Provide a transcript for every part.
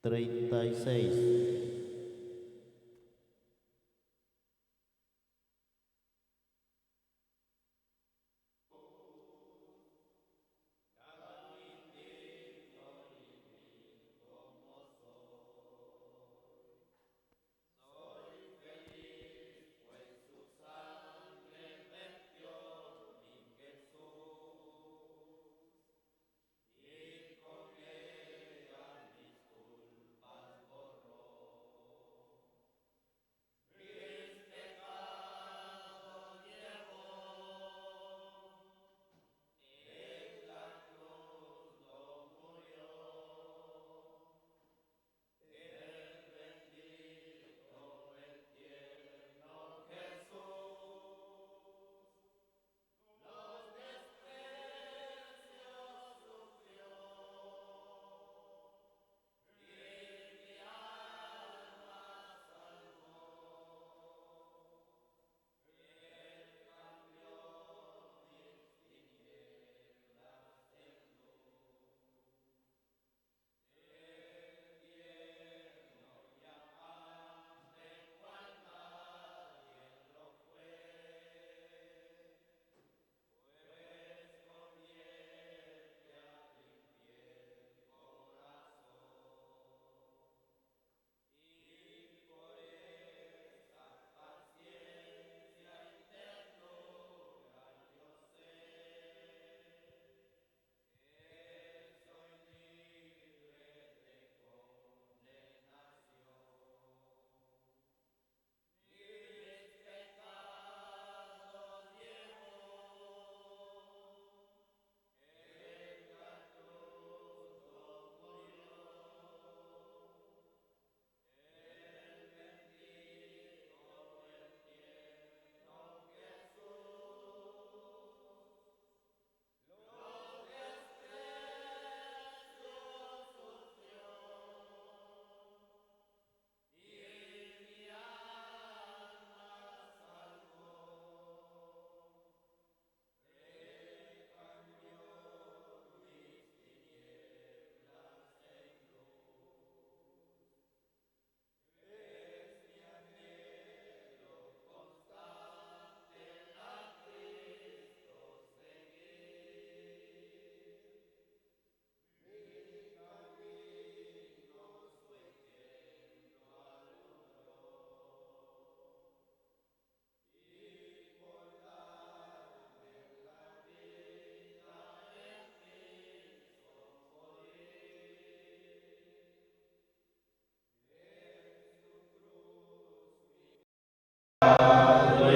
36.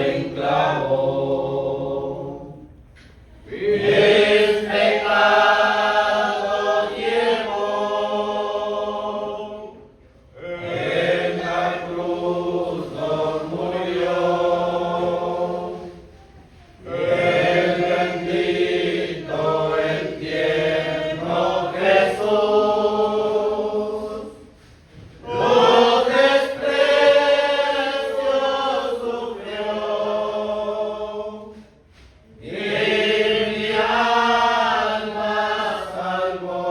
En clavo, pecado llevó, en la cruz nos murió, el bendito, el tierno Jesús, los desprecios sufrió, y mi alma salvó.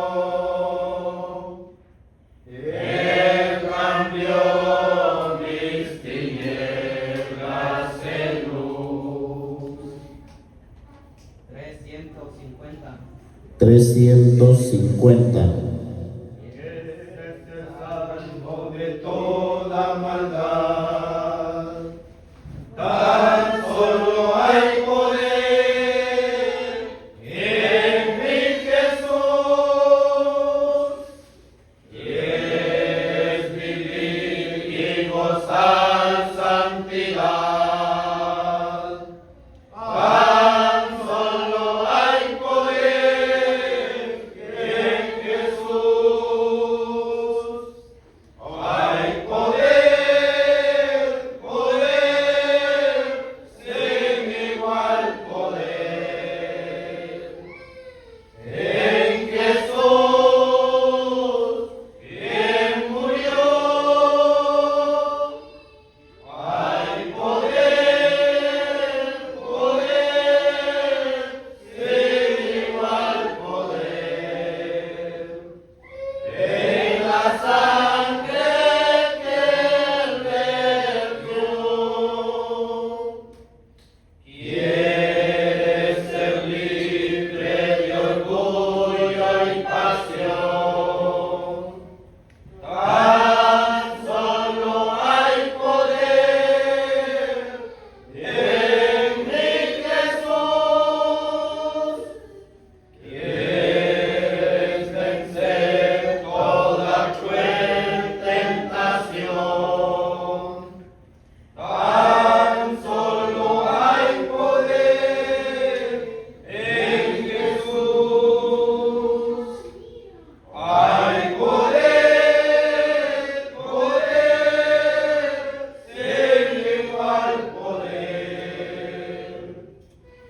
Él cambió mis tinieblas en luz. 350. Este salvo de toda maldad. Tan solo hay poder en mi Jesús. Y es vivir y gozar santidad. Tan solo hay poder en Jesús. Quieres ser libre de orgullo y pasión. Tan solo hay poder en mi Jesús. Quieres vencer toda cruel tentación. Tan solo hay poder en Jesús. Hay poder, poder, sin igual poder.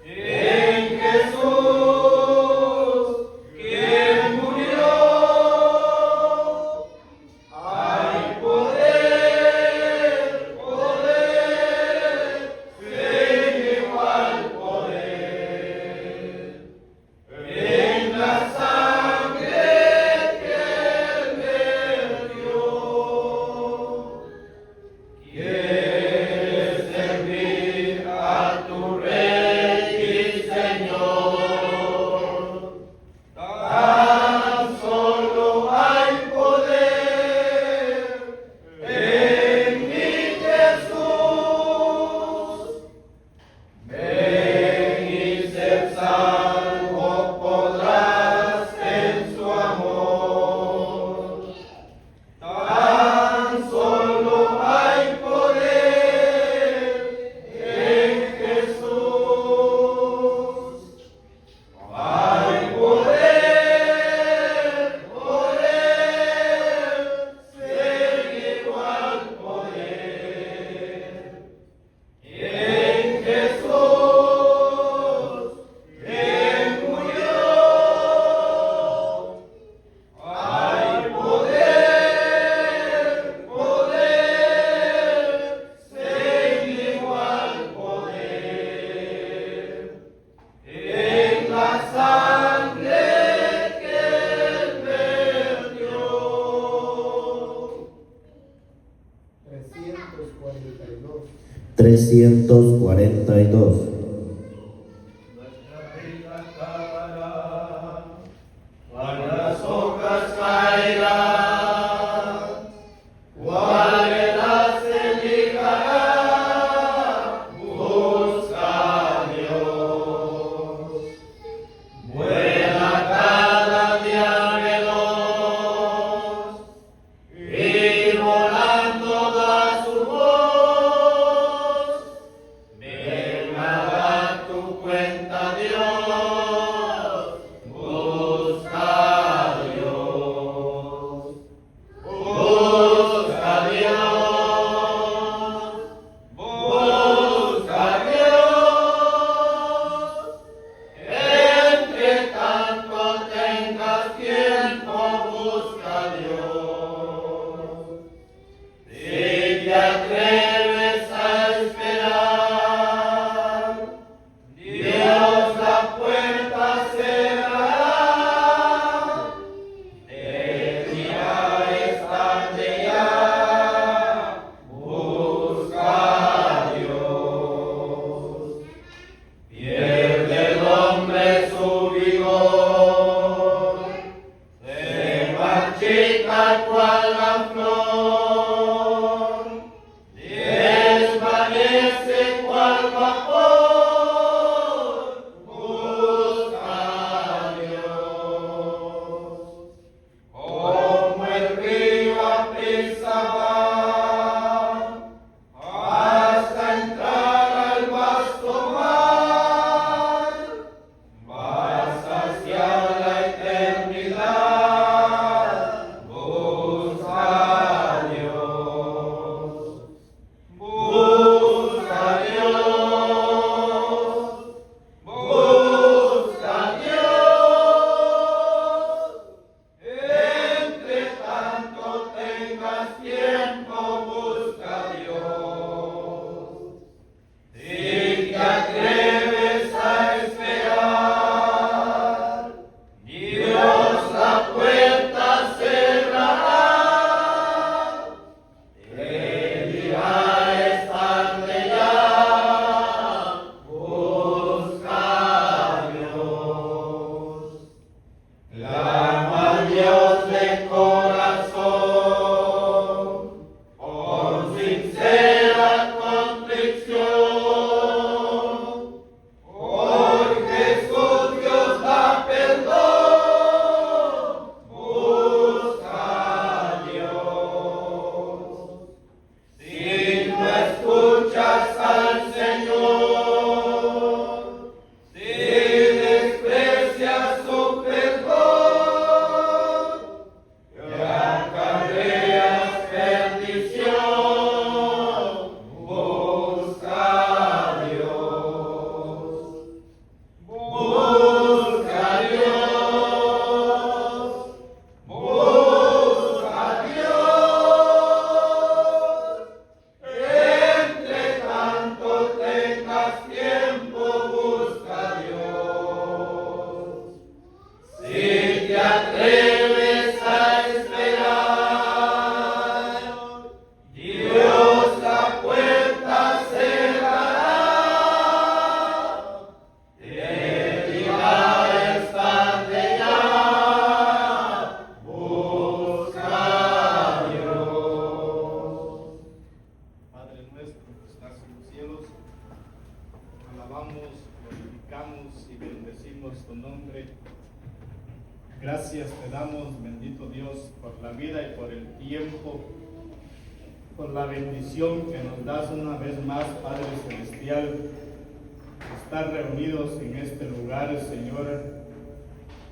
En Jesús, quien murió. Hay poder, poder, sin igual poder. En la sangre que Él vertió. Quieres servir a tu Rey y Señor. Tan solo hay poder en mi Jesús. Ven y ser salvo podrás en su amor. Tan solo hay poder en Jesús. Hay poder, poder, sin igual poder. En Jesús, quien murió. Hay poder, poder, sin igual poder. En la sangre que Él vertió. 342. Nuestra vida caerá, cual las hojas caerán, cual el hace ligará, busca a Dios. Vuela cada día veloz, y volando da su voz. Ven a alabamos, glorificamos y bendecimos tu nombre. Gracias te damos, bendito Dios, por la vida y por el tiempo, por la bendición que nos das una vez más, Padre Celestial, estar reunidos en este lugar, Señor,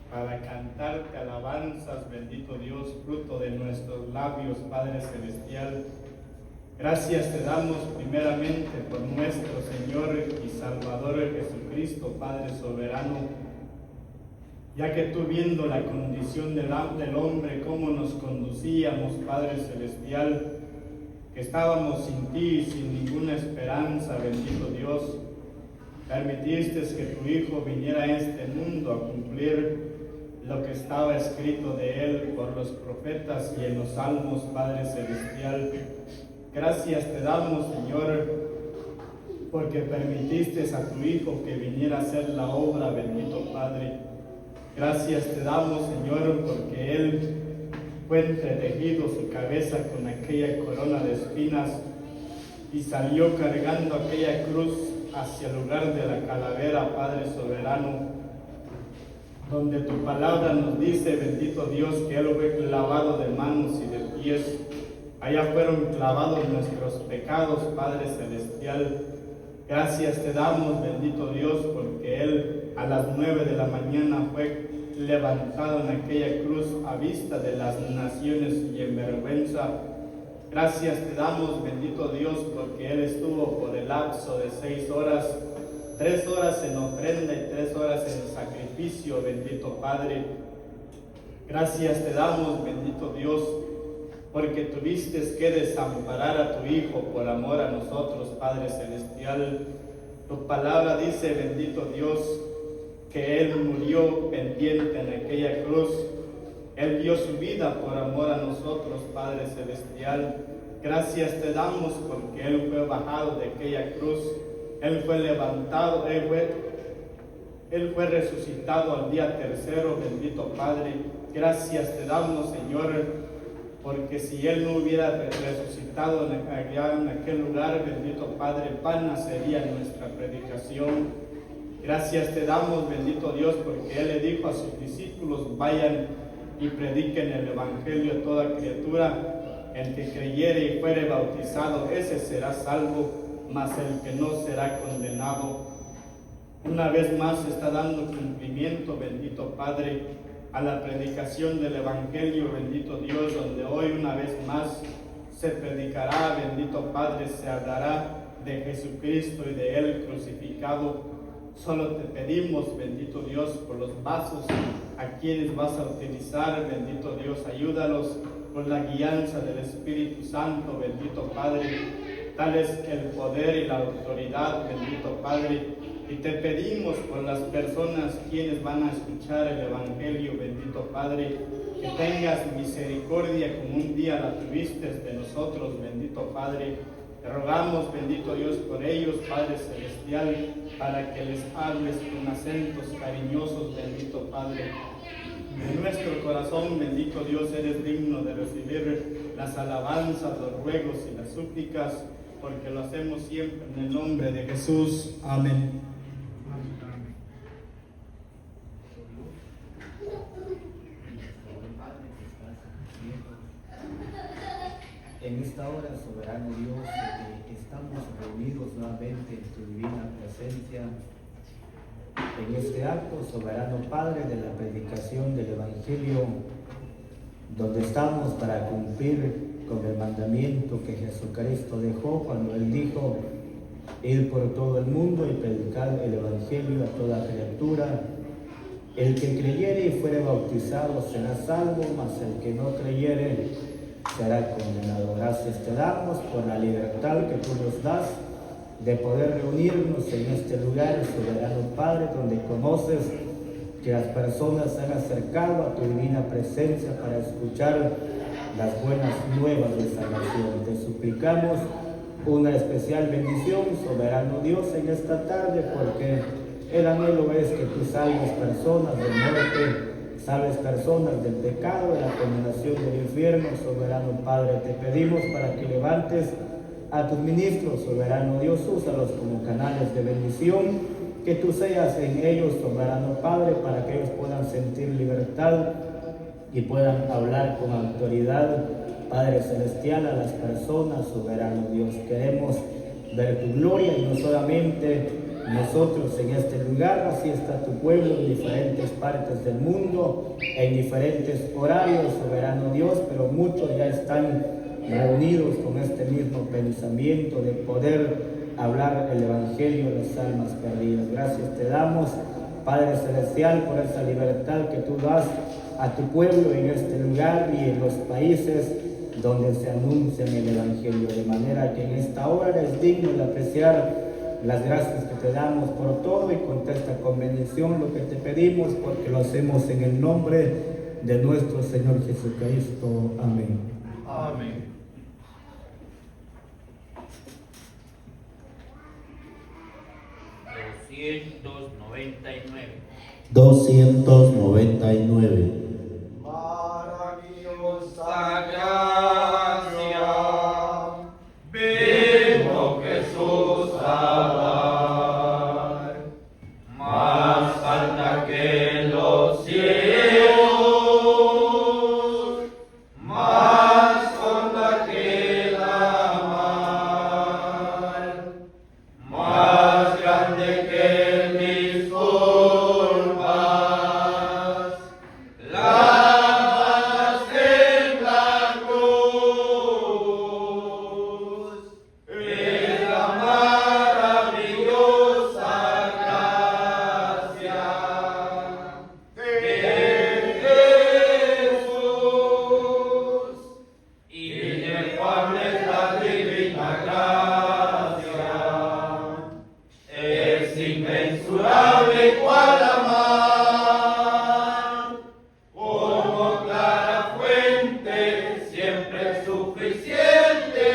para cantarte alabanzas, bendito Dios, fruto de nuestros labios, Padre Celestial. Gracias te damos primeramente por nuestro Señor y Salvador Jesucristo, Padre soberano, ya que tú, viendo la condición del hombre, cómo nos conducíamos, Padre Celestial, que estábamos sin ti, sin ninguna esperanza, bendito Dios, permitiste que tu Hijo viniera a este mundo a cumplir lo que estaba escrito de Él por los profetas y en los salmos, Padre Celestial. Gracias te damos, Señor, porque permitiste a tu Hijo que viniera a hacer la obra, bendito Padre. Gracias te damos, Señor, porque Él fue entretejido su cabeza con aquella corona de espinas y salió cargando aquella cruz hacia el lugar de la calavera, Padre soberano, donde tu palabra nos dice, bendito Dios, que Él fue clavado de manos y de pies. Allá fueron clavados nuestros pecados, Padre Celestial. Gracias te damos, bendito Dios, porque Él a las 9 de la mañana fue levantado en aquella cruz a vista de las naciones y en vergüenza. Gracias te damos, bendito Dios, porque Él estuvo por el lapso de 6 horas, 3 horas en ofrenda y 3 horas en sacrificio, bendito Padre. Gracias te damos, bendito Dios, porque tuviste que desamparar a tu Hijo por amor a nosotros, Padre Celestial. Tu palabra dice, bendito Dios, que Él murió pendiente en aquella cruz. Él dio su vida por amor a nosotros, Padre Celestial. Gracias te damos porque Él fue bajado de aquella cruz. Él fue levantado, Él fue resucitado al día tercero, bendito Padre. Gracias te damos, Señor, porque si Él no hubiera resucitado allá en aquel lugar, bendito Padre, vana sería nuestra predicación. Gracias te damos, bendito Dios, porque Él le dijo a sus discípulos, vayan y prediquen el Evangelio a toda criatura. El que creyere y fuere bautizado, ese será salvo, mas el que no será condenado. Una vez más se está dando cumplimiento, bendito Padre, a la predicación del Evangelio, bendito Dios, donde hoy una vez más se predicará, bendito Padre, se hablará de Jesucristo y de Él crucificado. Solo te pedimos, bendito Dios, por los vasos a quienes vas a utilizar, bendito Dios, ayúdalos por la guianza del Espíritu Santo, bendito Padre. Tal es el poder y la autoridad, bendito Padre. Y te pedimos por las personas quienes van a escuchar el Evangelio, bendito Padre, que tengas misericordia como un día la tuviste de nosotros, bendito Padre. Te rogamos, bendito Dios, por ellos, Padre Celestial, para que les hables con acentos cariñosos, bendito Padre. En nuestro corazón, bendito Dios, eres digno de recibir las alabanzas, los ruegos y las súplicas, porque lo hacemos siempre en el nombre de Jesús. Amén. En esta hora, soberano Dios, estamos reunidos nuevamente en tu divina presencia, en este acto, soberano Padre, de la predicación del Evangelio, donde estamos para cumplir con el mandamiento que Jesucristo dejó cuando Él dijo, ir por todo el mundo y predicar el Evangelio a toda criatura. El que creyere y fuere bautizado será salvo, mas el que no creyere será condenado. Gracias te damos por la libertad que tú nos das de poder reunirnos en este lugar, soberano Padre, donde conoces que las personas se han acercado a tu divina presencia para escuchar las buenas nuevas de salvación. Te suplicamos una especial bendición, soberano Dios, en esta tarde, porque el anhelo es que tú salves personas de muerte, salves personas del pecado, de la condenación del infierno. Soberano Padre, te pedimos para que levantes a tus ministros, soberano Dios, úsalos como canales de bendición. Que tú seas en ellos, soberano Padre, para que ellos puedan sentir libertad y puedan hablar con autoridad, Padre Celestial, a las personas, soberano Dios. Queremos ver tu gloria y no solamente nosotros en este lugar, así está tu pueblo en diferentes partes del mundo, en diferentes horarios, soberano Dios, pero muchos ya están reunidos con este mismo pensamiento de poder hablar el Evangelio de las almas perdidas. Gracias te damos, Padre Celestial, por esa libertad que tú das a tu pueblo en este lugar y en los países donde se anuncian el Evangelio, de manera que en esta hora eres digno de apreciar las gracias que te damos por todo y contesta con bendición lo que te pedimos, porque lo hacemos en el nombre de nuestro Señor Jesucristo. Amén. Amén. $299. Maravillosa gracia, vino Jesús a dar, más alta que los cielos, más honda que la mar, más grande que mis culpas, lavadas en la cruz, es la maravillosa gracia de Jesús. Inefable es la divina gracia, es inmensurable cual la mar, como clara fuente, siempre suficiente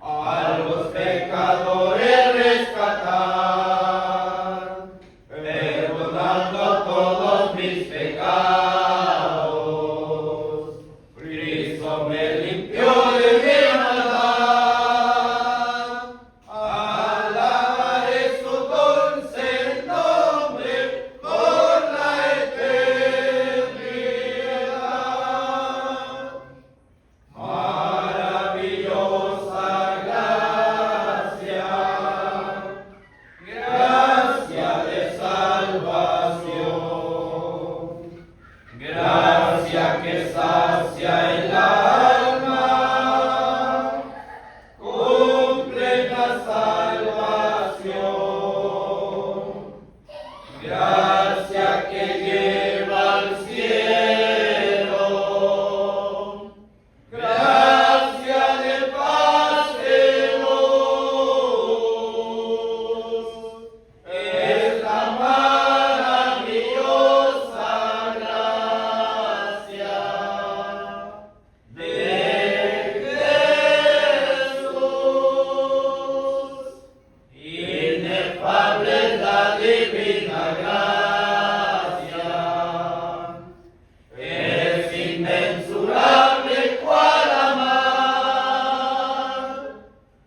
a los pecadores rescatar, perdonando todos mis pecados. Cristo me limpió de mi maldad. Alabaré su dulce nombre por la eternidad. Maravillosa gracia, gracia de salvación, gracia que sacia el alma, completa salvación, gracia que lleva al cielo, gracia de paz de luz, es la maravillosa gracia de Jesús. Inefable es la divina gracia, es inmensurable cual la mar,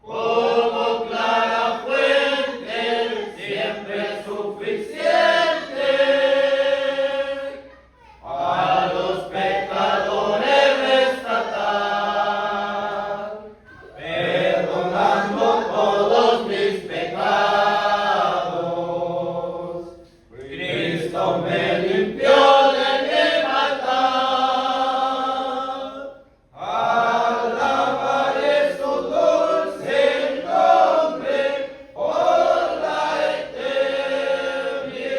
como clara fuente, siempre suficiente a los pecadores rescatar, perdonando todos mis pecados. Cristo me limpió de mi maldad. Alabaré su dulce nombre por la eternidad.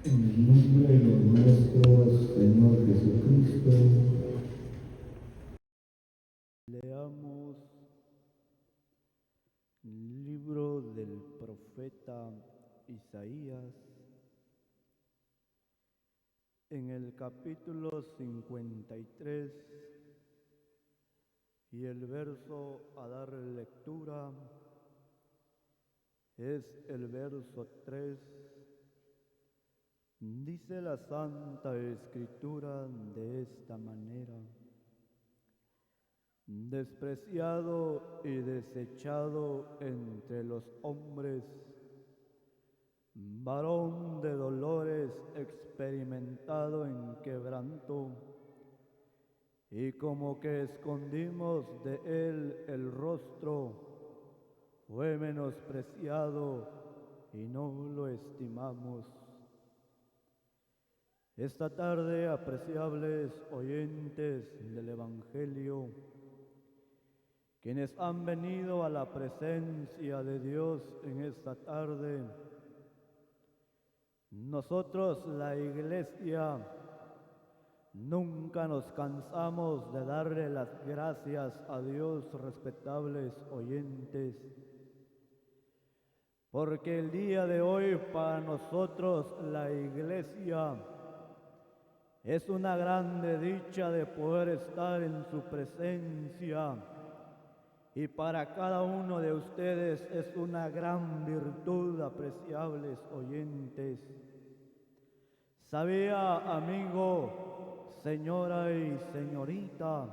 En el nombre de nuestro Señor Jesucristo. Leamos el libro del profeta Isaías en el capítulo 53 y el verso a dar lectura es el verso 3. Dice la Santa Escritura de esta manera: despreciado y desechado entre los hombres, varón de dolores, experimentado en quebranto, y como que escondimos de él el rostro, fue menospreciado y no lo estimamos. Esta tarde, apreciables oyentes del Evangelio, quienes han venido a la presencia de Dios en esta tarde, nosotros, la Iglesia, nunca nos cansamos de darle las gracias a Dios, respetables oyentes, porque el día de hoy para nosotros, la Iglesia, es una grande dicha de poder estar en su presencia, y para cada uno de ustedes es una gran virtud, apreciables oyentes. ¿Sabía, amigo, señora y señorita,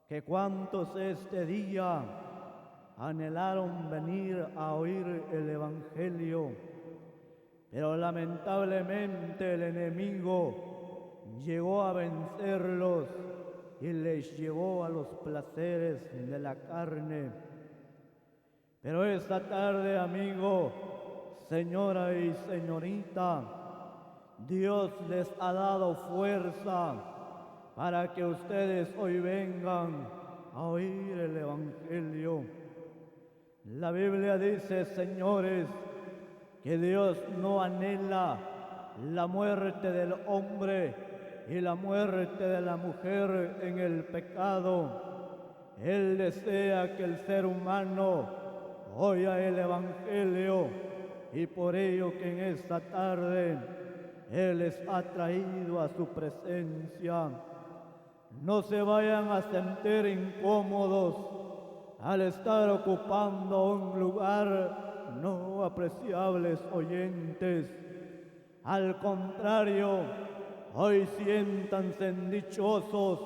que cuantos este día anhelaron venir a oír el Evangelio, pero lamentablemente el enemigo llegó a vencerlos y les llevó a los placeres de la carne? Pero esta tarde, amigo, señora y señorita, Dios les ha dado fuerza para que ustedes hoy vengan a oír el Evangelio. La Biblia dice, señores, que Dios no anhela la muerte del hombre y la muerte de la mujer en el pecado. Él desea que el ser humano oiga el Evangelio, y por ello que en esta tarde Él les ha traído a su presencia. No se vayan a sentir incómodos al estar ocupando un lugar, no, apreciables oyentes. Al contrario, hoy siéntanse dichosos,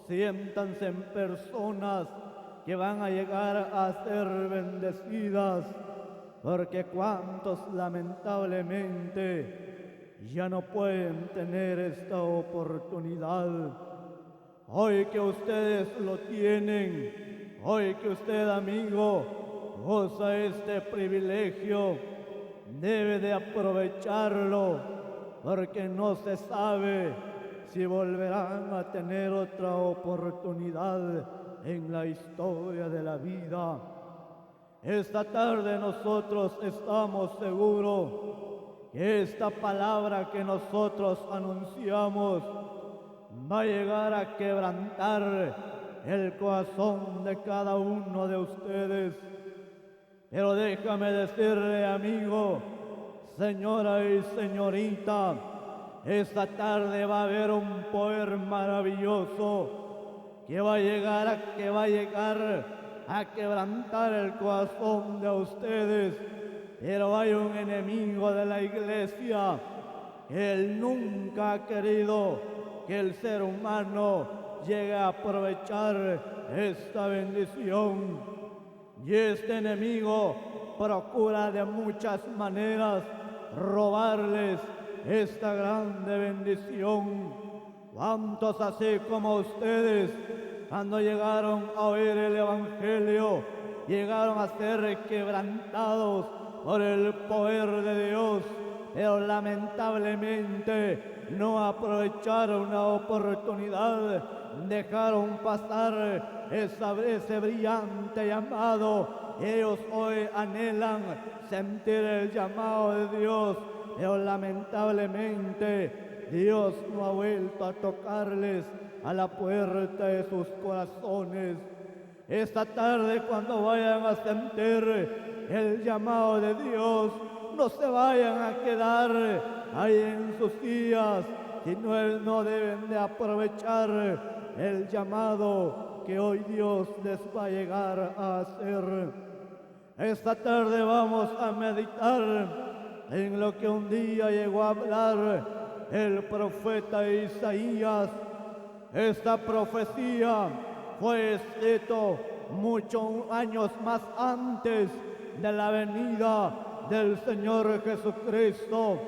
siéntanse en personas que van a llegar a ser bendecidas, porque cuantos lamentablemente ya no pueden tener esta oportunidad. Hoy que ustedes lo tienen, hoy que usted, amigo, goza este privilegio, debe de aprovecharlo, porque no se sabe si volverán a tener otra oportunidad en la historia de la vida. Esta tarde nosotros estamos seguros que esta palabra que nosotros anunciamos va a llegar a quebrantar el corazón de cada uno de ustedes. Pero déjame decirle, amigo, señora y señorita, esta tarde va a haber un poder maravilloso que va a llegar a quebrantar el corazón de ustedes. Pero hay un enemigo de la iglesia Él nunca ha querido que el ser humano llegue a aprovechar esta bendición. Y este enemigo procura de muchas maneras robarles esta grande bendición. ¿Cuántos así como ustedes, cuando llegaron a oír el Evangelio, llegaron a ser quebrantados por el poder de Dios, pero lamentablemente no aprovecharon la oportunidad, dejaron pasar ese brillante llamado? Ellos hoy anhelan sentir el llamado de Dios, pero lamentablemente Dios no ha vuelto a tocarles a la puerta de sus corazones. Esta tarde, cuando vayan a sentir el llamado de Dios, no se vayan a quedar ahí en sus sillas, sino no deben de aprovechar el llamado que hoy Dios les va a llegar a hacer. Esta tarde vamos a meditar en lo que un día llegó a hablar el profeta Isaías. Esta profecía fue escrito muchos años más antes de la venida del Señor Jesucristo.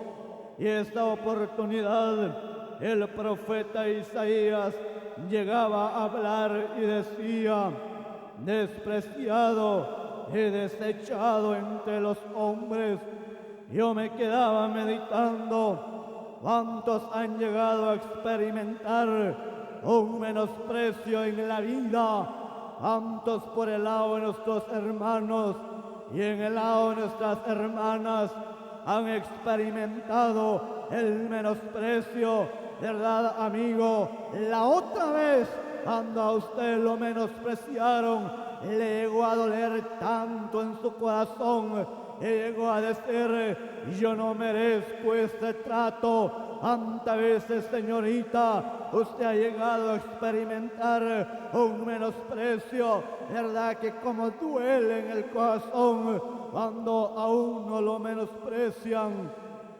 Y esta oportunidad el profeta Isaías llegaba a hablar y decía: despreciado y desechado entre los hombres. Yo me quedaba meditando, ¿cuántos han llegado a experimentar un menosprecio en la vida? ¿Cuántos por el lado de nuestros hermanos y en el lado de nuestras hermanas han experimentado el menosprecio? ¿Verdad, amigo? La otra vez, cuando a usted lo menospreciaron, le llegó a doler tanto en su corazón, le llegó a decir: yo no merezco este trato. ¿Cuántas veces, señorita, usted ha llegado a experimentar un menosprecio? ¿Verdad que como duele en el corazón cuando a uno lo menosprecian?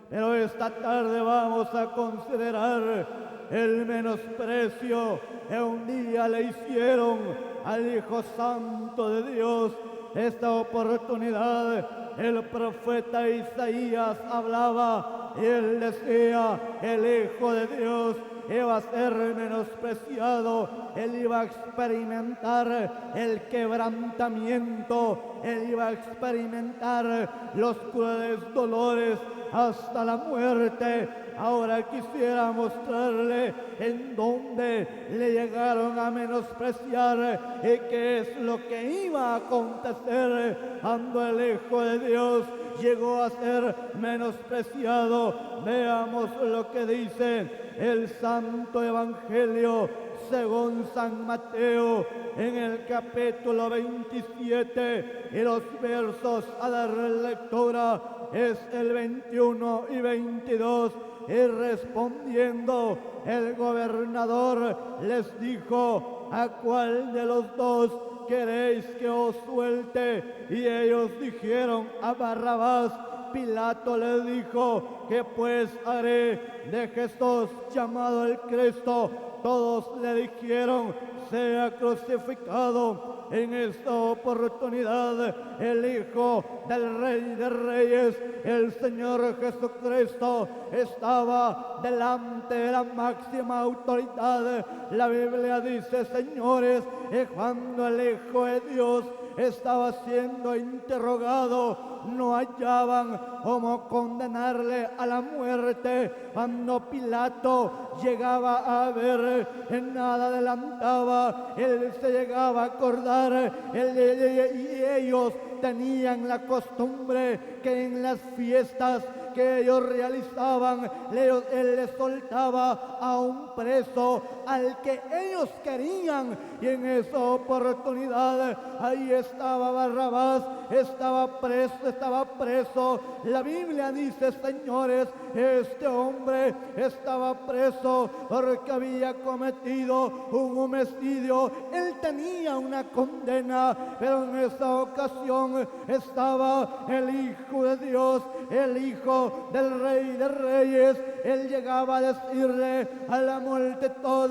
Pero esta tarde vamos a considerar el menosprecio que un día le hicieron al Hijo Santo de Dios. Esta oportunidad el profeta Isaías hablaba y él decía: el Hijo de Dios iba a ser menospreciado, él iba a experimentar el quebrantamiento, él iba a experimentar los crueles dolores hasta la muerte. Ahora quisiera mostrarle en dónde le llegaron a menospreciar y qué es lo que iba a acontecer cuando el Hijo de Dios llegó a ser menospreciado. Veamos lo que dice el Santo Evangelio según San Mateo en el capítulo 27, y los versos a dar lectura es el 21 y 22. Y respondiendo el gobernador les dijo: ¿a cuál de los dos queréis que os suelte? Y ellos dijeron: a Barrabás. Pilato les dijo: ¿qué pues haré de Jesús llamado el Cristo? Todos le dijeron: sea crucificado. En esta oportunidad el Hijo del Rey de Reyes, el Señor Jesucristo, estaba delante de la máxima autoridad. La Biblia dice, señores, que cuando el Hijo de Dios estaba siendo interrogado, no hallaban cómo condenarle a la muerte. Cuando Pilato llegaba a ver, en nada adelantaba, él se llegaba a acordar, y ellos tenían la costumbre que en las fiestas que ellos realizaban, él les soltaba a un preso al que ellos querían, y en esa oportunidad ahí estaba Barrabás, estaba preso. La Biblia dice, señores, este hombre estaba preso porque había cometido un homicidio. Él tenía una condena, pero en esa ocasión estaba el Hijo de Dios, el Hijo del Rey de Reyes, él llegaba a decirle a la multitud: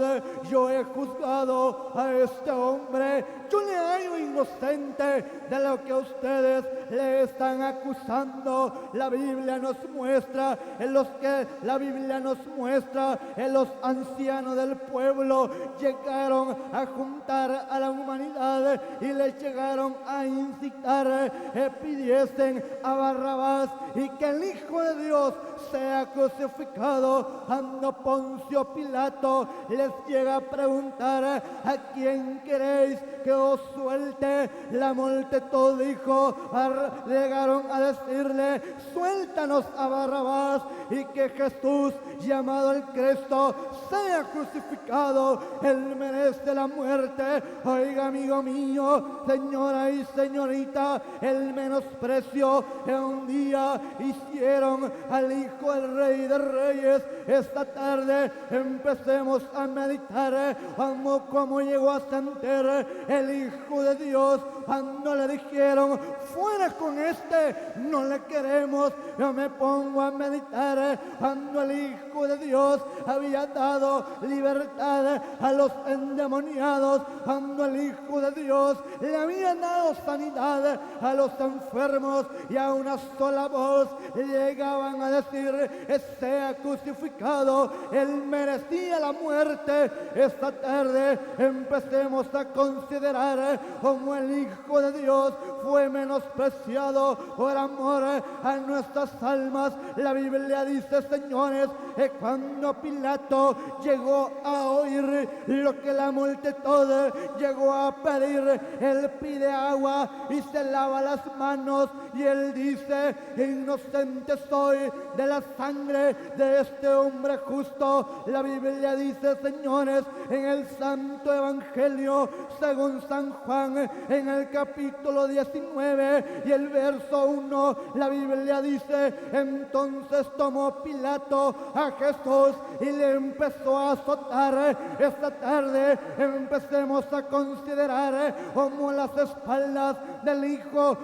yo he juzgado a este hombre, yo le hallo inocente de lo que ustedes le están acusando. La Biblia nos muestra en los ancianos del pueblo llegaron a juntar a la humanidad y les llegaron a incitar pidiesen a Barrabás y que el Hijo de Dios sea crucificado. Cuando Poncio Pilato les llega a preguntar: ¿a quién queréis que os suelte? La multitud llegaron a decirle: suéltanos a Barrabás y que Jesús, llamado el Cristo, sea crucificado. Él merece la muerte. Oiga, amigo mío, señora y señorita, el menosprecio que un día hicieron al Hijo del Rey de Reyes, esta tarde empecemos a meditar cómo llegó a sentir el Hijo de Dios cuando le dijeron: fuera con este, no le queremos. Yo me pongo a meditar cuando el Hijo de Dios había dado libertad a los endemoniados, cuando el Hijo de Dios le había dado sanidad a los enfermos, y a una sola voz llegaban a decir: sea crucificado. Él merecía la muerte. Esta tarde empecemos a considerar cómo el Hijo de Dios fue menospreciado por amor a nuestras almas. La Biblia dice, señores, que cuando Pilato llegó a oír lo que la multitud llegó a pedir, él pide agua y se lava las manos, y él dice: inocente soy de la sangre de este hombre justo. La Biblia dice, señores, en el Santo Evangelio según San Juan, en el capítulo 19 y el verso 1, la Biblia dice: entonces tomó Pilato a Jesús y le empezó a azotar. Esta tarde empecemos a considerar cómo las espaldas del Hijo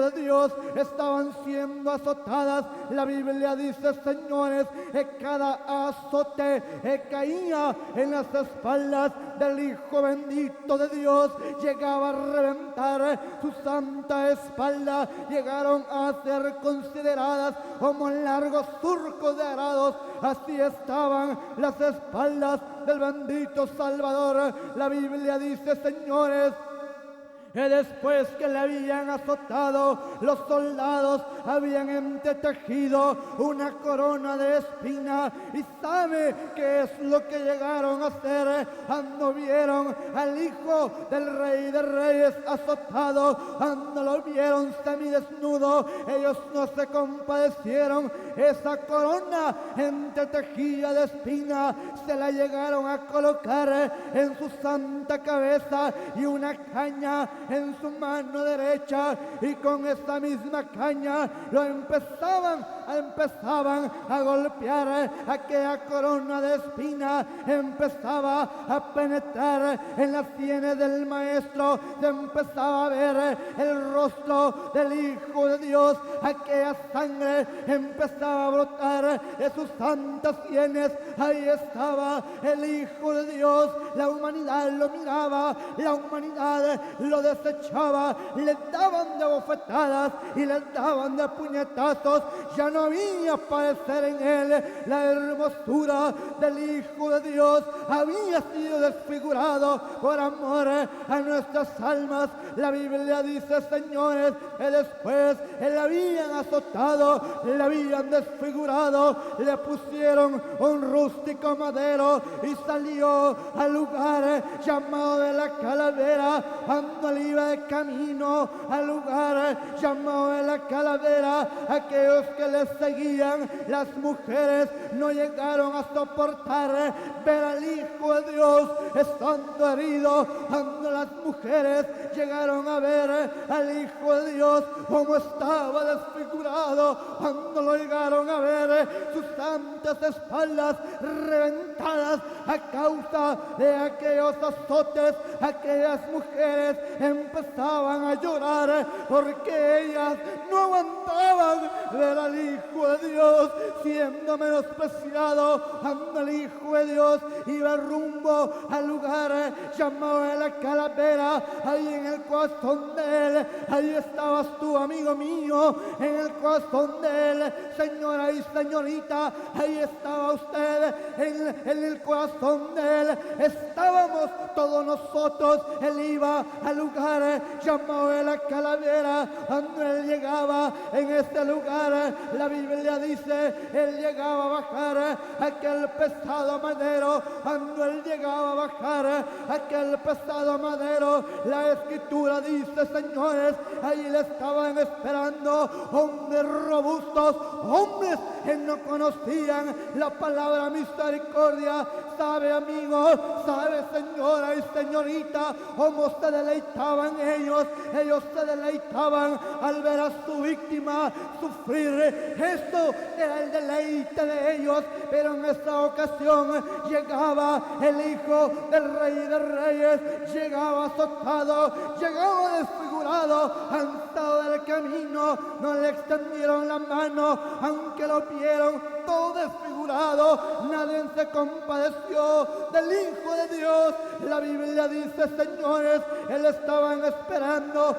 de Dios estaban siendo azotadas. La Biblia dice, señores, que cada azote caía en las espaldas del Hijo bendito de Dios, llegaba a reventar su santa espalda. Llegaron a ser consideradas como largos surcos de arados. Así estaban las espaldas del bendito Salvador. La Biblia dice, señores, que después que le habían azotado, los soldados habían entretejido una corona de espina. ¿Y sabe qué es lo que llegaron a hacer cuando vieron al Hijo del Rey de Reyes azotado? Cuando lo vieron semidesnudo, ellos no se compadecieron. Esa corona entretejida de espina se la llegaron a colocar en su santa cabeza y una caña en su mano derecha, y con esa misma caña lo empezaban a golpear. Aquella corona de espina empezaba a penetrar en las sienes del Maestro. Se empezaba a ver el rostro del Hijo de Dios. Aquella sangre empezaba a brotar de sus santas sienes. Ahí estaba el Hijo de Dios. La humanidad lo miraba, la humanidad lo desechaba, le daban de bofetadas y le daban de puñetazos. Ya no había parecer en él la hermosura del Hijo de Dios. Había sido desfigurado por amor a nuestras almas. La Biblia dice, señores, que después le habían azotado, le habían desfigurado, le pusieron un rústico madero y salió al lugar llamado de la Calavera. Cuando él iba de camino al lugar llamado de la Calavera, aquellos que le seguían, las mujeres, no llegaron a soportar ver al Hijo de Dios estando herido. Cuando las mujeres llegaron a ver al Hijo de Dios como estaba desfigurado, cuando lo llegaron a ver sus santas espaldas reventadas a causa de aquellos azotes, aquellas mujeres empezaban a llorar porque ellas no aguantaban ver al Hijo de Dios siendo menospreciado. Cuando el Hijo de Dios iba rumbo al lugar llamado de la calavera, ahí en el corazón de él, ahí estabas tú, amigo mío, en el corazón de él, señora y señorita, ahí estaba usted, en el corazón de él estábamos todos nosotros. Él iba al lugar llamado de la calavera. Cuando él llegaba en este lugar, la Biblia dice, él llegaba a bajar aquel pesado madero. Cuando él llegaba a bajar aquel pesado madero, la Escritura dice, señores, ahí le estaban esperando hombres robustos, hombres que no conocían la palabra misericordia. Sabe, amigo, sabe, señora y señorita, cómo se deleitaban ellos se deleitaban al ver a su víctima sufrir. Esto era el deleite de ellos. Pero en esta ocasión llegaba el Hijo del Rey de Reyes, llegaba azotado, llegaba desfigurado, cansado del camino. No le extendieron la mano, aunque lo vieron todo desfigurado. Nadie se compadeció del Hijo de Dios. La Biblia dice, señores, él estaban esperando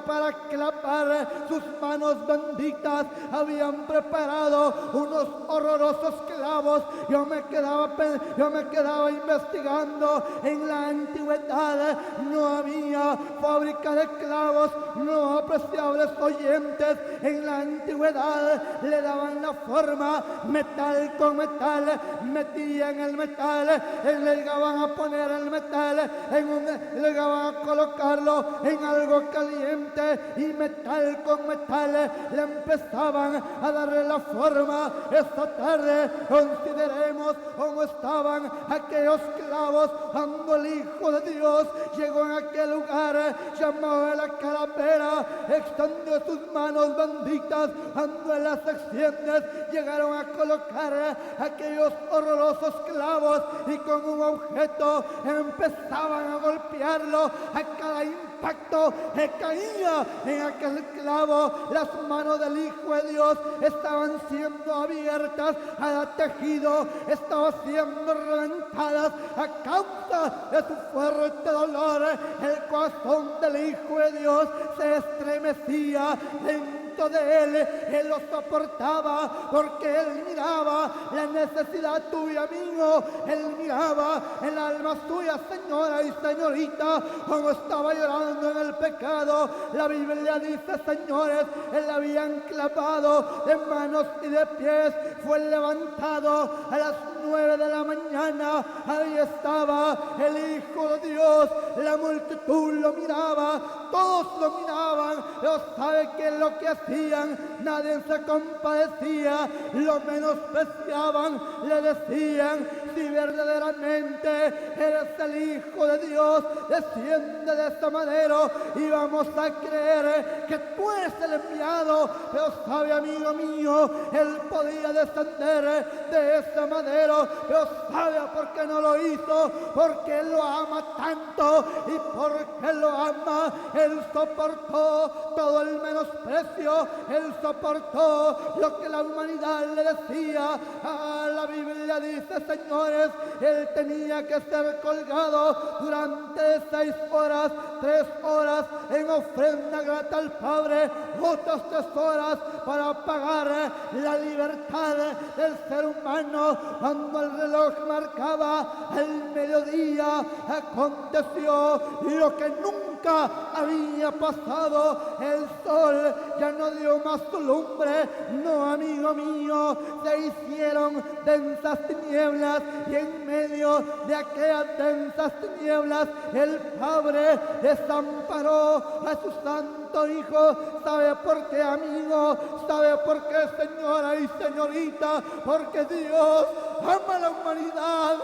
para clavar sus manos benditas. Habían preparado unos horrorosos clavos. Yo me quedaba investigando. En la antigüedad no había fábrica de clavos, no, apreciables oyentes. En la antigüedad le daban la forma, metal con metal, metían el metal, le llegaban a poner el metal, le llegaban a colocarlo en algo caliente, y metal con metal le empezaban a darle la forma. Esta tarde consideremos cómo estaban aquellos clavos cuando el Hijo de Dios llegó en aquel lugar llamado de la calavera, extendió sus manos benditas. Cuando él las extiende, llegaron a colocar aquellos horrorosos clavos, y con un objeto empezaban a golpearlo. A cada impacto que caía en aquel clavo, las manos del Hijo de Dios estaban siendo abiertas, cada tejido estaba siendo reventadas a causa de su fuerte dolor. El corazón del Hijo de Dios se estremecía dentro de él lo soportaba, porque él miraba la necesidad tuya, amigo. Él miraba el alma tuya, señora y señorita, como estaba llorando en el pecado. La Biblia dice, señores, él habían clavado de manos y de pies, fue levantado a las 9 de la mañana. Ahí estaba el Hijo de Dios. La multitud lo miraba, todos lo miraban, pero ¿sabe qué es lo que hacían? Nadie se compadecía, lo menospreciaban, le decían, si verdaderamente eres el Hijo de Dios, desciende de ese madero y vamos a creer que tú eres el enviado. Pero sabe, amigo mío, él podía descender de ese madero, pero sabe por qué no lo hizo, porque él lo ama tanto, y porque lo ama, él soportó todo el menosprecio, él soportó lo que la humanidad le decía. La Biblia dice, señores, él tenía que ser colgado durante 6 horas, 3 horas en ofrenda grata al Padre, otras 3 horas para pagar la libertad del ser humano. Cuando el reloj marcaba el mediodía, aconteció lo que nunca había pasado. El sol ya no dio más su lumbre, no, amigo mío, se hicieron densas tinieblas, y en medio de aquellas densas tinieblas el Padre desamparó a su santo Hijo. ¿Sabe por qué, amigo? ¿Sabe por qué, señora y señorita? Porque Dios ama a la humanidad,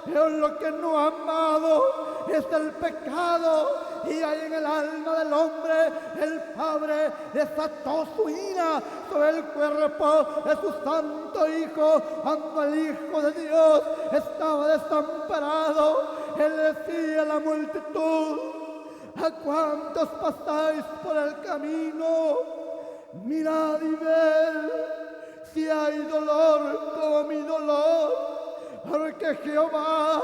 pero lo que no ha amado es el pecado. Y ahí en el alma del hombre, el Padre desató su ira sobre el cuerpo de su santo Hijo. Cuando el Hijo de Dios estaba desamparado, él decía a la multitud, a cuantos pasáis por el camino, mirad y ved si hay dolor como mi dolor, porque Jehová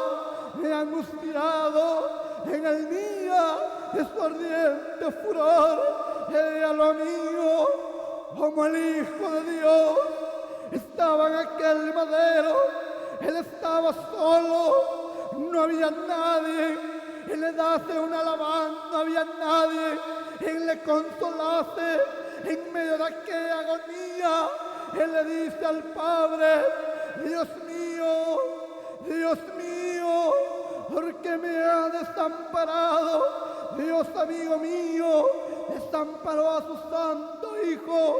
me ha angustiado en el día de su ardiente furor. Ella lo mío, como el Hijo de Dios, estaba en aquel madero, él estaba solo, no había nadie, él le dase una alabanza, no había nadie, él le consolase en medio de aquella agonía. Él le dice al Padre: Dios mío, ¿por qué me ha desamparado? Dios, amigo mío, desamparó a su santo Hijo,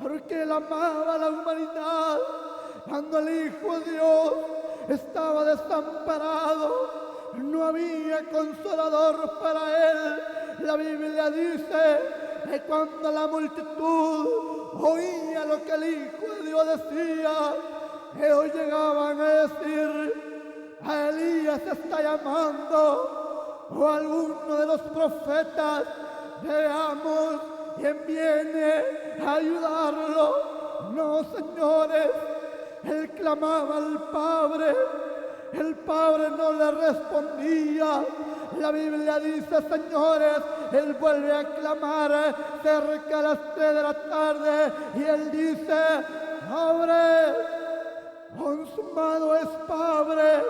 porque él amaba a la humanidad. Cuando el Hijo de Dios estaba desamparado, no había consolador para él. La Biblia dice que cuando la multitud oía lo que el Hijo de Dios decía, ellos llegaban a decir: a Elías está llamando, o a alguno de los profetas, veamos quién viene a ayudarlo. No, señores, él clamaba al Padre, el Padre no le respondía. La Biblia dice, señores, él vuelve a clamar cerca de las 3 de la tarde y él dice: Padre, consumado es, Padre.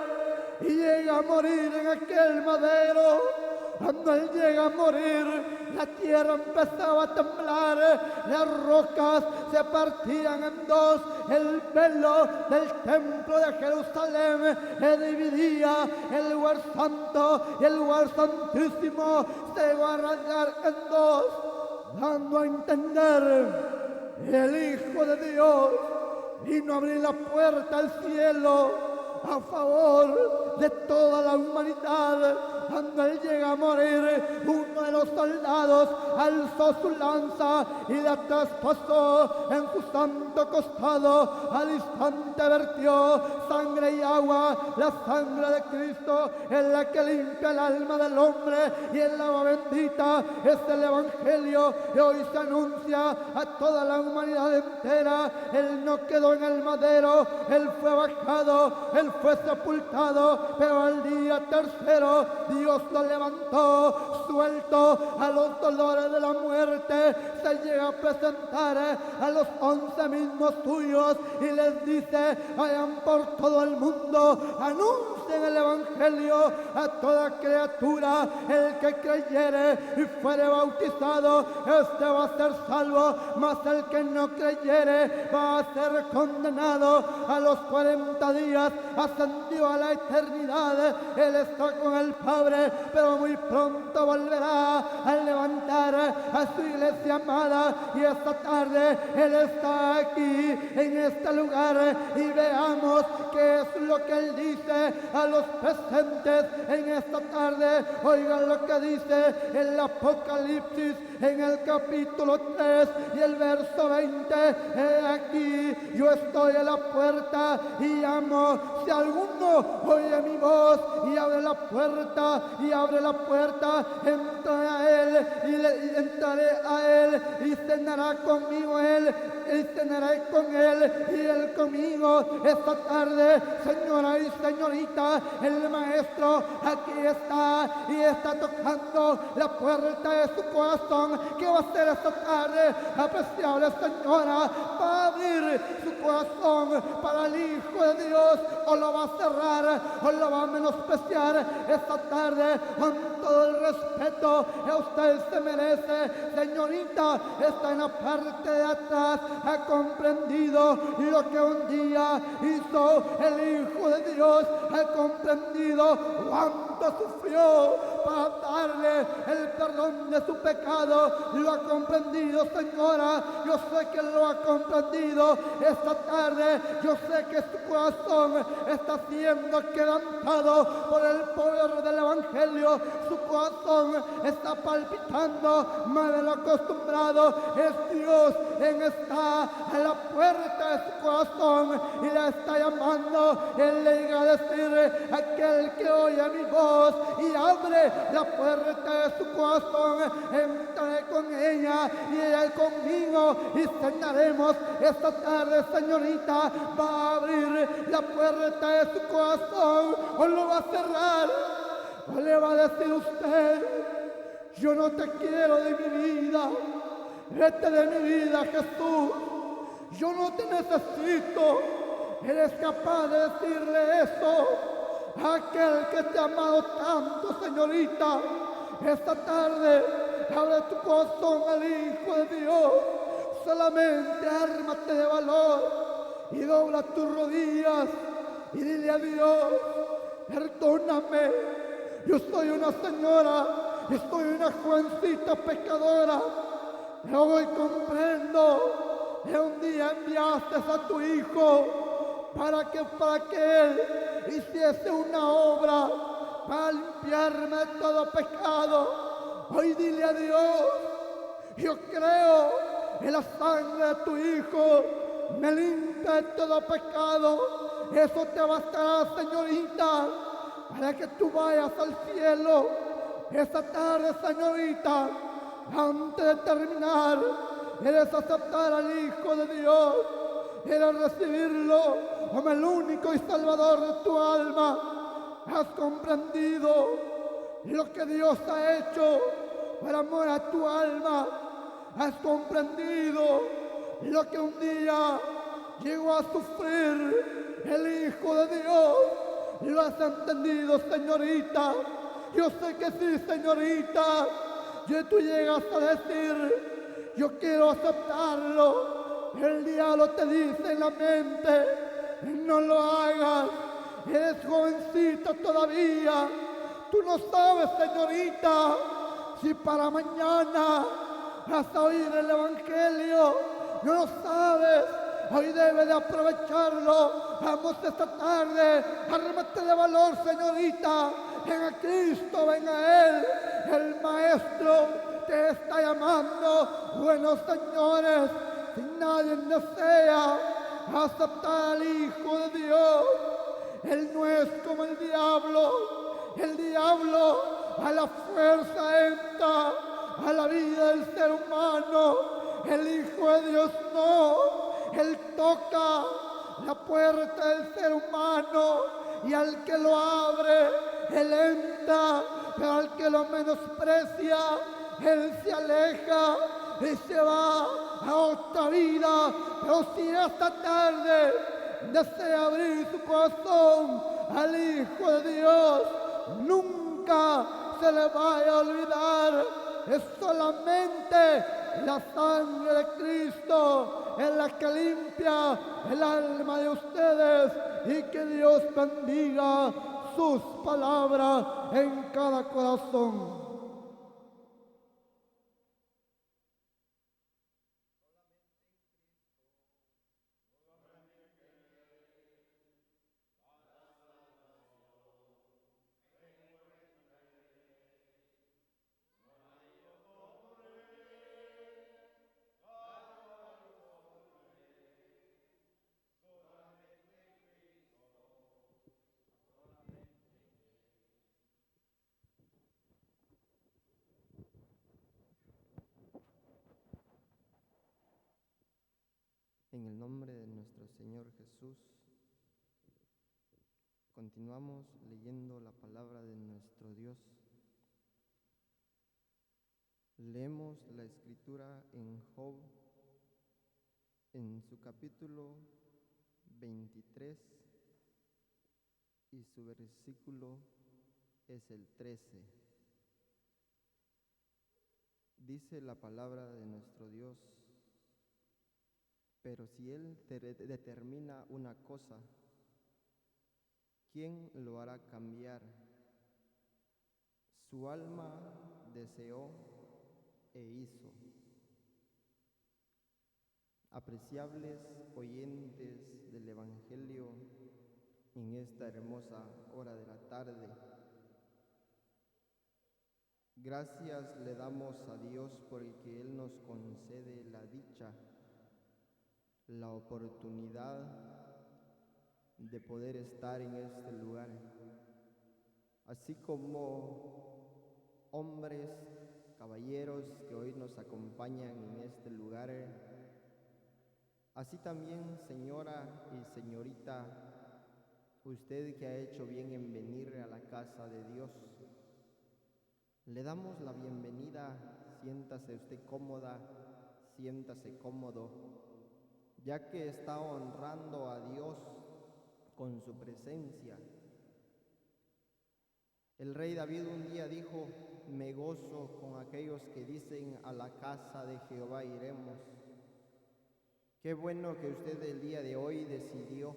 Y llega a morir en aquel madero. Cuando él llega a morir, la tierra empezaba a temblar, las rocas se partían en dos, el velo del templo de Jerusalén se dividía, el lugar santo y el lugar santísimo se iba a rasgar en dos, dando a entender que el Hijo de Dios vino a abrir la puerta al cielo a favor de toda la humanidad. Cuando él llega a morir, uno de los soldados alzó su lanza y la traspasó en su santo costado. Al instante vertió sangre y agua. La sangre de Cristo es la que limpia el alma del hombre, y el agua bendita es el Evangelio que hoy se anuncia a toda la humanidad entera. Él no quedó en el madero, él fue bajado, él fue sepultado, pero al día tercero Dios lo levantó, suelto a los dolores de la muerte. Se llega a presentar a los 11 mismos suyos y les dice: vayan por todo el mundo, anuncien el Evangelio a toda criatura. El que creyere y fuere bautizado, este va a ser salvo, mas el que no creyere va a ser condenado. A los 40 días ascendió a la eternidad. Él está con el Padre, pero muy pronto volverá a levantar a su iglesia amada. Y esta tarde Él está aquí en este lugar, y veamos qué es lo que Él dice a los presentes en esta tarde. Oigan lo que dice el Apocalipsis en el capítulo 3 y el verso 20. He aquí, yo estoy a la puerta y llamo. Si alguno oye mi voz y abre la puerta, entraré a él y entraré a él, y cenará conmigo él, y cenaré con él y él conmigo. Esta tarde, señora y señorita, el Maestro aquí está y está tocando la puerta de su corazón. ¿Qué va a hacer esta tarde, apreciable señora? Va a abrir su corazón para el Hijo de Dios, o lo va a cerrar, o lo va a menospreciar. Esta tarde, con todo el respeto que usted se merece, señorita, está en la parte de atrás, ha comprendido lo que un día hizo el Hijo de Dios, ha comprendido cuánto sufrió para darle el perdón de su pecado. Lo ha comprendido, señora, yo sé que lo ha comprendido. Esta tarde yo sé que su corazón está siendo quebrantado por el poder del Evangelio. Su corazón está palpitando más de lo acostumbrado. Es Dios quien está a la puerta de su corazón y la está llamando. Él le llega a decir: aquel que oye mi voz y abre la puerta de su corazón, entraré con ella y ella conmigo y cenaremos. Esta tarde, señorita, va a abrir la puerta de su corazón o lo va a cerrar, o le va a decir usted: yo no te quiero de mi vida, vete de mi vida, Jesús, yo no te necesito. ¿Eres capaz de decirle eso a aquel que te ha amado tanto, señorita? Esta tarde abre tu corazón al Hijo de Dios. Solamente ármate de valor y dobla tus rodillas y dile a Dios: perdóname, yo soy una señora, yo soy una jovencita pecadora, pero hoy comprendo que un día enviaste a tu Hijo para que Él hiciese una obra para limpiarme de todo pecado. Hoy dile a Dios: yo creo que la sangre de tu Hijo me limpia de todo pecado. Eso te bastará, señorita, para que tú vayas al cielo. Esta tarde, señorita, antes de terminar, ¿quieres aceptar al Hijo de Dios? ¿Quieres recibirlo como el único y salvador de tu alma? ¿Has comprendido lo que Dios ha hecho por amor a tu alma? ¿Has comprendido lo que un día llegó a sufrir el Hijo de Dios? ¿Lo has entendido, señorita? Yo sé que sí, señorita. Y tú llegas a decir: yo quiero aceptarlo. El diablo te dice en la mente: no lo hagas, eres jovencita todavía. Tú no sabes, señorita, si para mañana vas a oír el Evangelio. No lo sabes. Hoy debe de aprovecharlo. Vamos esta tarde, ármate de valor, señorita. Ven a Cristo, ven a Él. El Maestro te está llamando. Bueno, señores, si nadie desea aceptar al Hijo de Dios, Él no es como el diablo. El diablo a la fuerza entra a la vida del ser humano. El Hijo de Dios no. Él toca la puerta del ser humano y al que lo abre, Él entra, pero al que lo menosprecia, Él se aleja y se va a otra vida. Pero si esta tarde desea abrir su corazón al Hijo de Dios, nunca se le vaya a olvidar: es solamente la sangre de Cristo es la que limpia el alma de ustedes. Y que Dios bendiga sus palabras en cada corazón. En el nombre de nuestro Señor Jesús, continuamos leyendo la palabra de nuestro Dios. Leemos la escritura en Job, en su capítulo 23, y su versículo es el 13. Dice la palabra de nuestro Dios: pero si Él determina una cosa, ¿quién lo hará cambiar? Su alma deseó e hizo. Apreciables oyentes del Evangelio en esta hermosa hora de la tarde, Gracias le damos a Dios porque Él nos concede la dicha, la oportunidad de poder estar en este lugar, así como hombres, caballeros que hoy nos acompañan en este lugar, así también señora y señorita, usted que ha hecho bien en venir a la casa de Dios. Le damos la bienvenida, siéntase usted cómoda, siéntase cómodo, ya que está honrando a Dios con su presencia. El rey David un día dijo: me gozo con aquellos que dicen a la casa de Jehová iremos. Qué bueno que usted el día de hoy decidió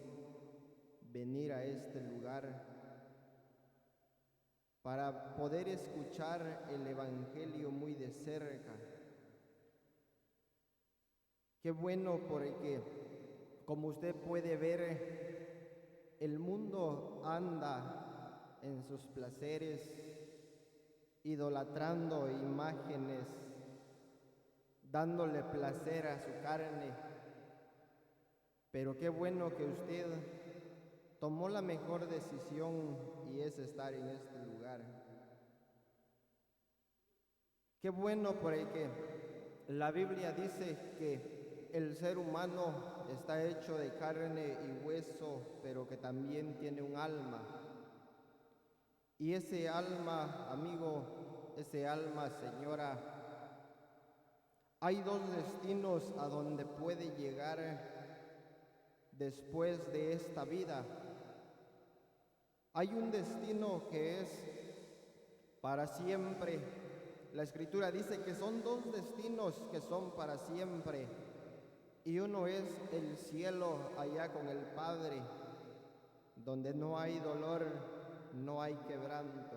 venir a este lugar para poder escuchar el Evangelio muy de cerca. Qué bueno porque, como usted puede ver, el mundo anda en sus placeres, idolatrando imágenes, dándole placer a su carne. Pero qué bueno que usted tomó la mejor decisión y es estar en este lugar. Qué bueno porque la Biblia dice que el ser humano está hecho de carne y hueso, pero que también tiene un alma. Y ese alma, amigo, ese alma, señora, hay dos destinos a donde puede llegar después de esta vida. Hay un destino que es para siempre. La Escritura dice que son dos destinos que son para siempre. Y uno es el cielo allá con el Padre, donde no hay dolor, no hay quebranto.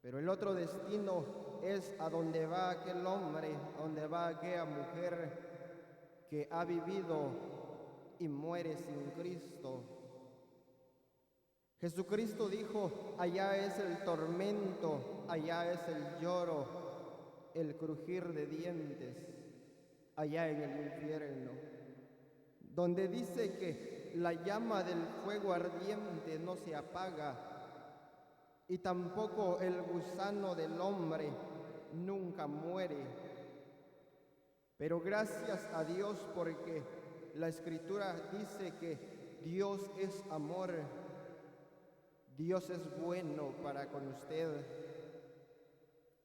Pero el otro destino es a donde va aquel hombre, donde va aquella mujer que ha vivido y muere sin Cristo. Jesucristo dijo: allá es el tormento, allá es el lloro, el crujir de dientes, allá en el infierno, donde dice que la llama del fuego ardiente no se apaga y tampoco el gusano del hombre nunca muere. Pero gracias a Dios porque la Escritura dice que Dios es amor. Dios es bueno para con usted.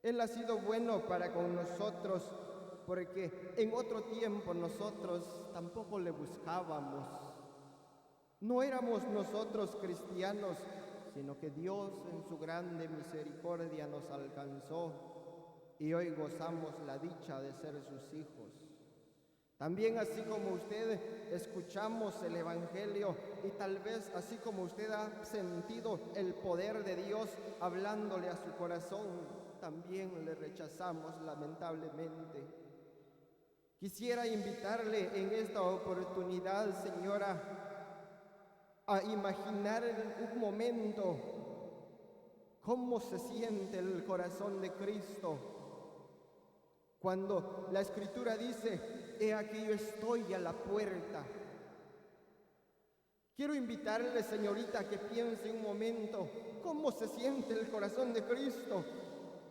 Él ha sido bueno para con nosotros porque en otro tiempo nosotros tampoco le buscábamos. No éramos nosotros cristianos, sino que Dios en su grande misericordia nos alcanzó y hoy gozamos la dicha de ser sus hijos. También así como usted escuchamos el Evangelio y tal vez así como usted ha sentido el poder de Dios hablándole a su corazón, también le rechazamos lamentablemente. Quisiera invitarle en esta oportunidad, señora, a imaginar en un momento cómo se siente el corazón de Cristo cuando la Escritura dice: he aquí yo estoy a la puerta. Quiero invitarle, señorita, a que piense un momento cómo se siente el corazón de Cristo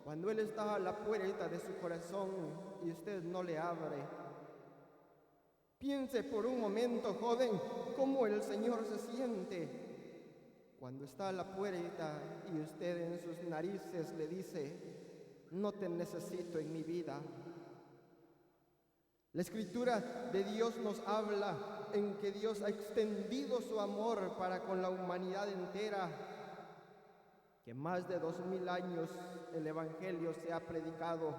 cuando Él está a la puerta de su corazón y usted no le abre. Piense por un momento, joven, cómo el Señor se siente cuando está a la puerta y usted en sus narices le dice: no te necesito en mi vida. La Escritura de Dios nos habla en que Dios ha extendido su amor para con la humanidad entera, que más de 2000 años el Evangelio se ha predicado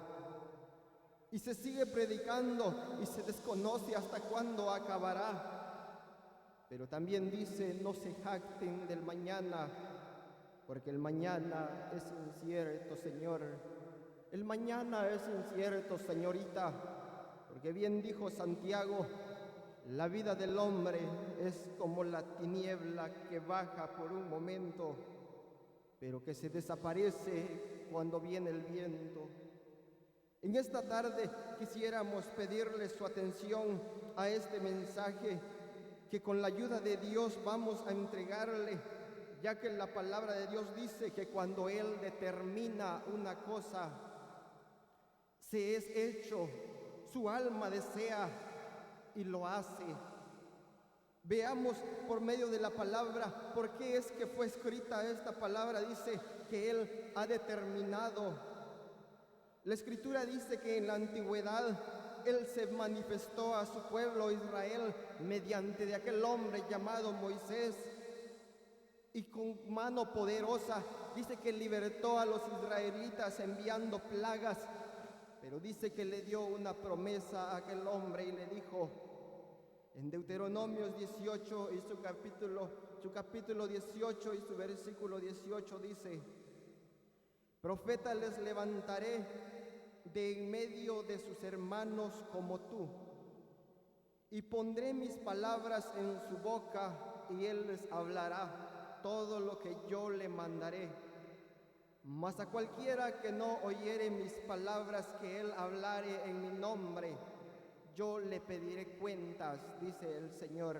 y se sigue predicando y se desconoce hasta cuándo acabará. Pero también dice: no se jacten del mañana, porque el mañana es incierto, Señor. El mañana es incierto, señorita. Porque bien dijo Santiago: la vida del hombre es como la tiniebla que baja por un momento pero que se desaparece cuando viene el viento. En esta tarde quisiéramos pedirle su atención a este mensaje que con la ayuda de Dios vamos a entregarle, ya que la palabra de Dios dice que cuando Él determina una cosa, se es hecho, su alma desea y lo hace. Veamos por medio de la palabra por qué es que fue escrita esta palabra. Dice que Él ha determinado. La Escritura dice que en la antigüedad Él se manifestó a su pueblo Israel mediante de aquel hombre llamado Moisés, y con mano poderosa dice que libertó a los israelitas enviando plagas, pero dice que le dio una promesa a aquel hombre y le dijo en Deuteronomios 18 y su capítulo 18 y su versículo 18 dice: profeta les levantaré de en medio de sus hermanos como tú, y pondré mis palabras en su boca, y él les hablará todo lo que yo le mandaré. Mas a cualquiera que no oyere mis palabras que él hablare en mi nombre, yo le pediré cuentas, dice el Señor.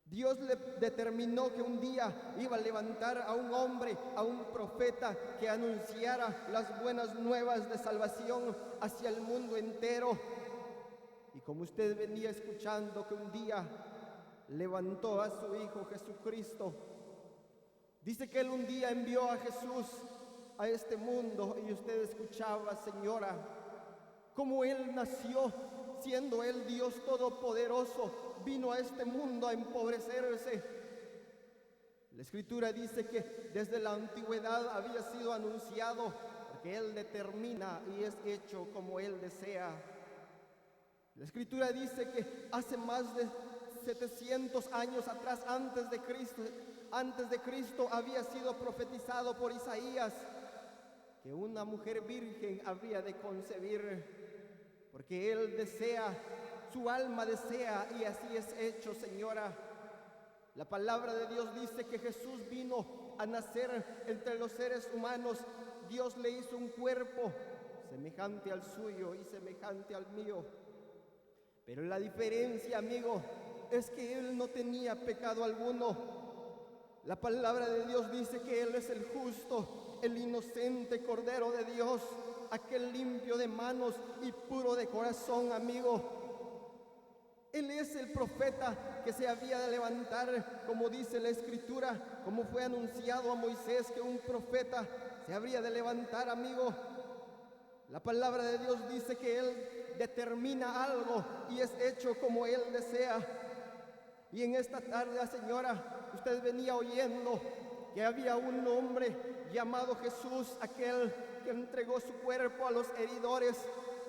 Dios le determinó que un día iba a levantar a un hombre, a un profeta que anunciara las buenas nuevas de salvación hacia el mundo entero. Y como usted venía escuchando, que un día levantó a su Hijo Jesucristo. Dice que Él un día envió a Jesús a este mundo, y usted escuchaba, señora, cómo Él nació, siendo Él Dios Todopoderoso, vino a este mundo a empobrecerse. La Escritura dice que desde la antigüedad había sido anunciado, porque Él determina y es hecho como Él desea. La Escritura dice que hace más de 700 años atrás, antes de Cristo, había sido profetizado por Isaías que una mujer virgen habría de concebir, porque Él desea, su alma desea, y así es hecho, señora. La palabra de Dios dice que Jesús vino a nacer entre los seres humanos. Dios le hizo un cuerpo semejante al suyo y semejante al mío. Pero la diferencia, amigo, es que Él no tenía pecado alguno. La palabra de Dios dice que Él es el justo, el inocente Cordero de Dios, aquel limpio de manos y puro de corazón, amigo. Él es el profeta que se había de levantar, como dice la Escritura, como fue anunciado a Moisés que un profeta se habría de levantar, amigo. La palabra de Dios dice que Él determina algo y es hecho como Él desea. Y en esta tarde, señora, usted venía oyendo que había un hombre llamado Jesús, aquel que entregó su cuerpo a los heridores,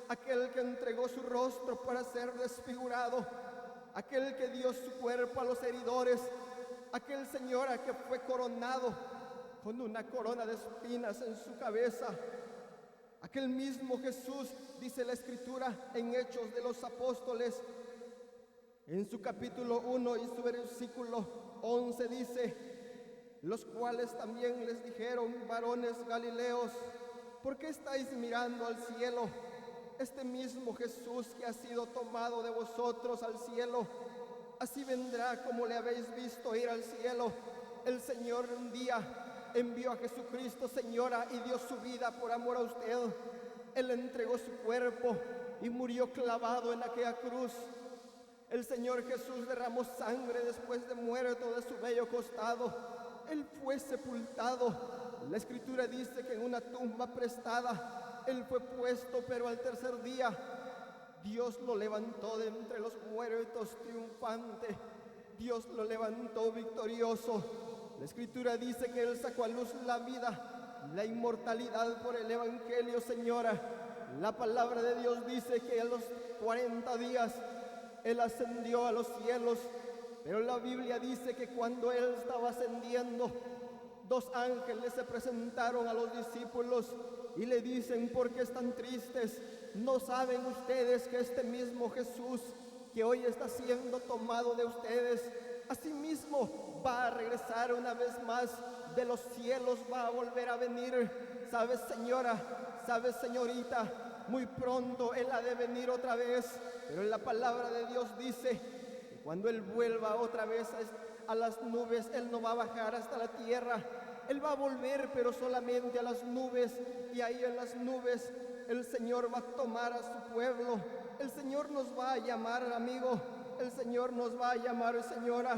aquel que entregó su rostro para ser desfigurado, aquel que dio su cuerpo a los heridores, aquel, señora, que fue coronado con una corona de espinas en su cabeza. Aquel mismo Jesús, dice la Escritura en Hechos de los Apóstoles, en su capítulo 1 y su versículo 11 dice: los cuales también les dijeron: varones galileos, ¿por qué estáis mirando al cielo? Este mismo Jesús que ha sido tomado de vosotros al cielo, así vendrá como le habéis visto ir al cielo. El Señor un día envió a Jesucristo, señora, y dio su vida por amor a usted. Él entregó su cuerpo y murió clavado en aquella cruz. El Señor Jesús derramó sangre después de muerto de su bello costado. Él fue sepultado. La Escritura dice que en una tumba prestada Él fue puesto, pero al tercer día Dios lo levantó de entre los muertos triunfante. Dios lo levantó victorioso. La Escritura dice que Él sacó a luz la vida, la inmortalidad por el Evangelio, señora. La palabra de Dios dice que a los 40 días Él ascendió a los cielos, pero la Biblia dice que cuando Él estaba ascendiendo, 2 ángeles se presentaron a los discípulos y le dicen: ¿por qué están tristes? ¿No saben ustedes que este mismo Jesús que hoy está siendo tomado de ustedes Asimismo, va a regresar una vez más de los cielos, va a volver a venir. ¿Sabes, señora? ¿Sabes, señorita? Muy pronto Él ha de venir otra vez, pero la palabra de Dios dice que cuando Él vuelva otra vez a las nubes, Él no va a bajar hasta la tierra. Él va a volver, pero solamente a las nubes, y ahí en las nubes el Señor va a tomar a su pueblo. El Señor nos va a llamar, amigo. El Señor nos va a llamar, señora.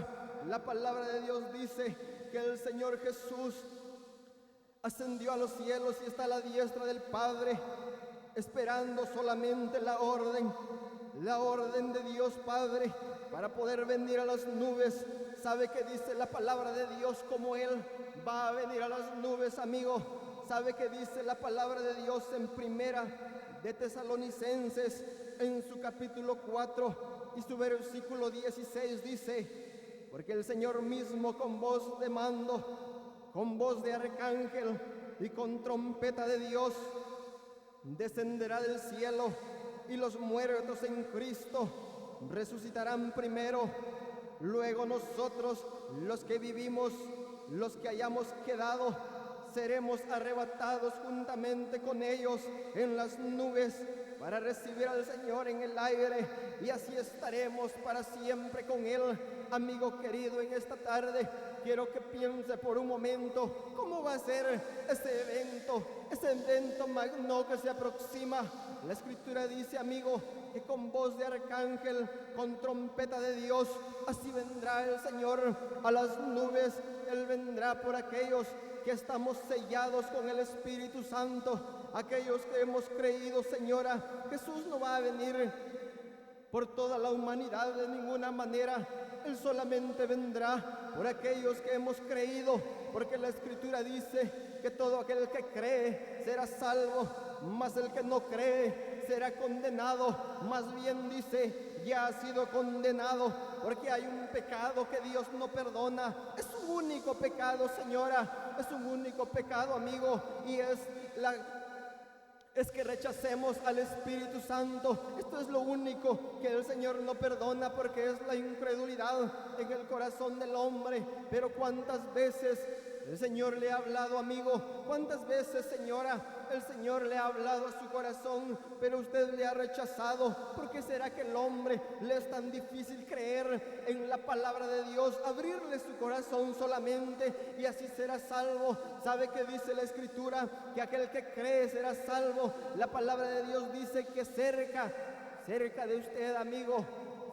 La palabra de Dios dice que el Señor Jesús ascendió a los cielos y está a la diestra del Padre, esperando solamente la orden de Dios Padre para poder venir a las nubes. ¿Sabe qué dice la palabra de Dios como Él va a venir a las nubes, amigo? ¿Sabe qué dice la palabra de Dios en Primera de Tesalonicenses, en su capítulo 4 y su versículo 16? Dice: porque el Señor mismo con voz de mando, con voz de arcángel y con trompeta de Dios descenderá del cielo, y los muertos en Cristo resucitarán primero. Luego nosotros, los que vivimos, los que hayamos quedado, seremos arrebatados juntamente con ellos en las nubes para recibir al Señor en el aire, y así estaremos para siempre con Él. Amigo querido, en esta tarde quiero que piense por un momento cómo va a ser ese evento magno que se aproxima. La Escritura dice, amigo, que con voz de arcángel, con trompeta de Dios, así vendrá el Señor a las nubes. Él vendrá por aquellos que estamos sellados con el Espíritu Santo, aquellos que hemos creído, señora. Jesús no va a venir por toda la humanidad de ninguna manera. Él solamente vendrá por aquellos que hemos creído, porque la Escritura dice que todo aquel que cree será salvo, mas el que no cree será condenado. Más bien dice, ya ha sido condenado, porque hay un pecado que Dios no perdona. Es un único pecado, señora, es un único pecado, amigo, y es que rechacemos al Espíritu Santo. Esto es lo único que el Señor no perdona, porque es la incredulidad en el corazón del hombre. Pero ¿cuántas veces el Señor le ha hablado, amigo? ¿Cuántas veces, señora, el Señor le ha hablado a su corazón, pero usted le ha rechazado? ¿Por qué será que el hombre le es tan difícil creer en la palabra de Dios, abrirle su corazón solamente, y así será salvo? ¿Sabe qué dice la Escritura? Que aquel que cree será salvo. La palabra de Dios dice que cerca de usted, amigo,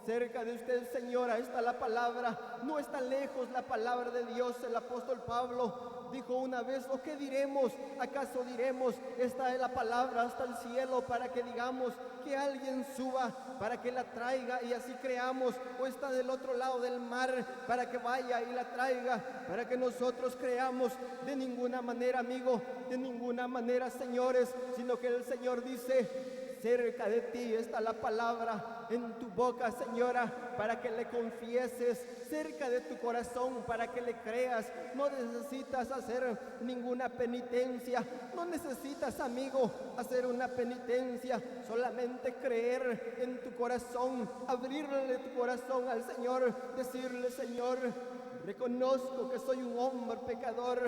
cerca de usted, señora, está la palabra. No está lejos la palabra de Dios. El apóstol Pablo dijo una vez: ¿o qué diremos? ¿Acaso diremos, está la palabra hasta el cielo, para que digamos que alguien suba para que la traiga y así creamos? ¿O está del otro lado del mar para que vaya y la traiga para que nosotros creamos? De ninguna manera, amigo, de ninguna manera, señores, sino que el Señor dice: cerca de ti está la palabra, en tu boca, señora, para que le confieses, cerca de tu corazón para que le creas. No necesitas hacer ninguna penitencia, no necesitas, amigo, hacer una penitencia, solamente creer en tu corazón, abrirle tu corazón al Señor, decirle: Señor, reconozco que soy un hombre pecador,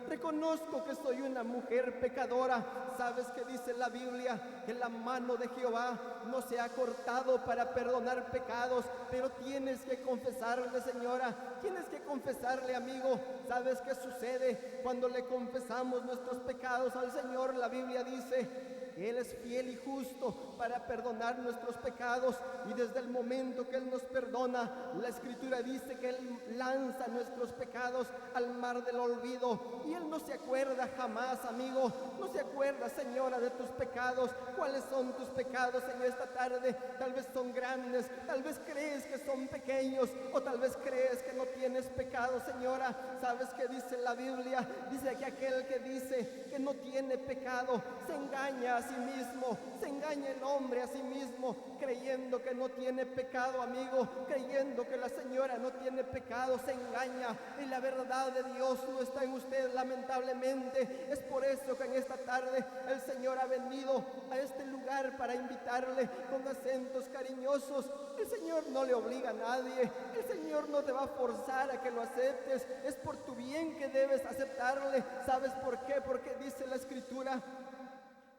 reconozco que soy una mujer pecadora. ¿Sabes qué dice la Biblia? Que la mano de Jehová no se ha cortado para perdonar pecados, pero tienes que confesarle, señora, tienes que confesarle, amigo. ¿Sabes qué sucede cuando le confesamos nuestros pecados al Señor? La Biblia dice que Él es fiel y justo para perdonar nuestros pecados, y desde el momento que Él nos perdona, la Escritura dice que Él lanza nuestros pecados al mar del olvido, y Él no se acuerda jamás, amigo, no se acuerda, señora, de tus pecados. ¿Cuáles son tus pecados en esta tarde? Tal vez son grandes, tal vez crees que son pequeños, o tal vez crees que no tienes pecado, señora. ¿Sabes qué dice la Biblia? Dice que aquel que dice que no tiene pecado se engaña a sí mismo, se engaña el hombre a sí mismo, creyendo que no tiene pecado, amigo, creyendo que la señora no tiene pecado, se engaña, y la verdad de Dios no está en usted. Lamento lamentablemente. Es por eso que en esta tarde el Señor ha venido a este lugar para invitarle con acentos cariñosos. El Señor no le obliga a nadie, el Señor no te va a forzar a que lo aceptes. Es por tu bien que debes aceptarle. ¿Sabes por qué? Porque dice la Escritura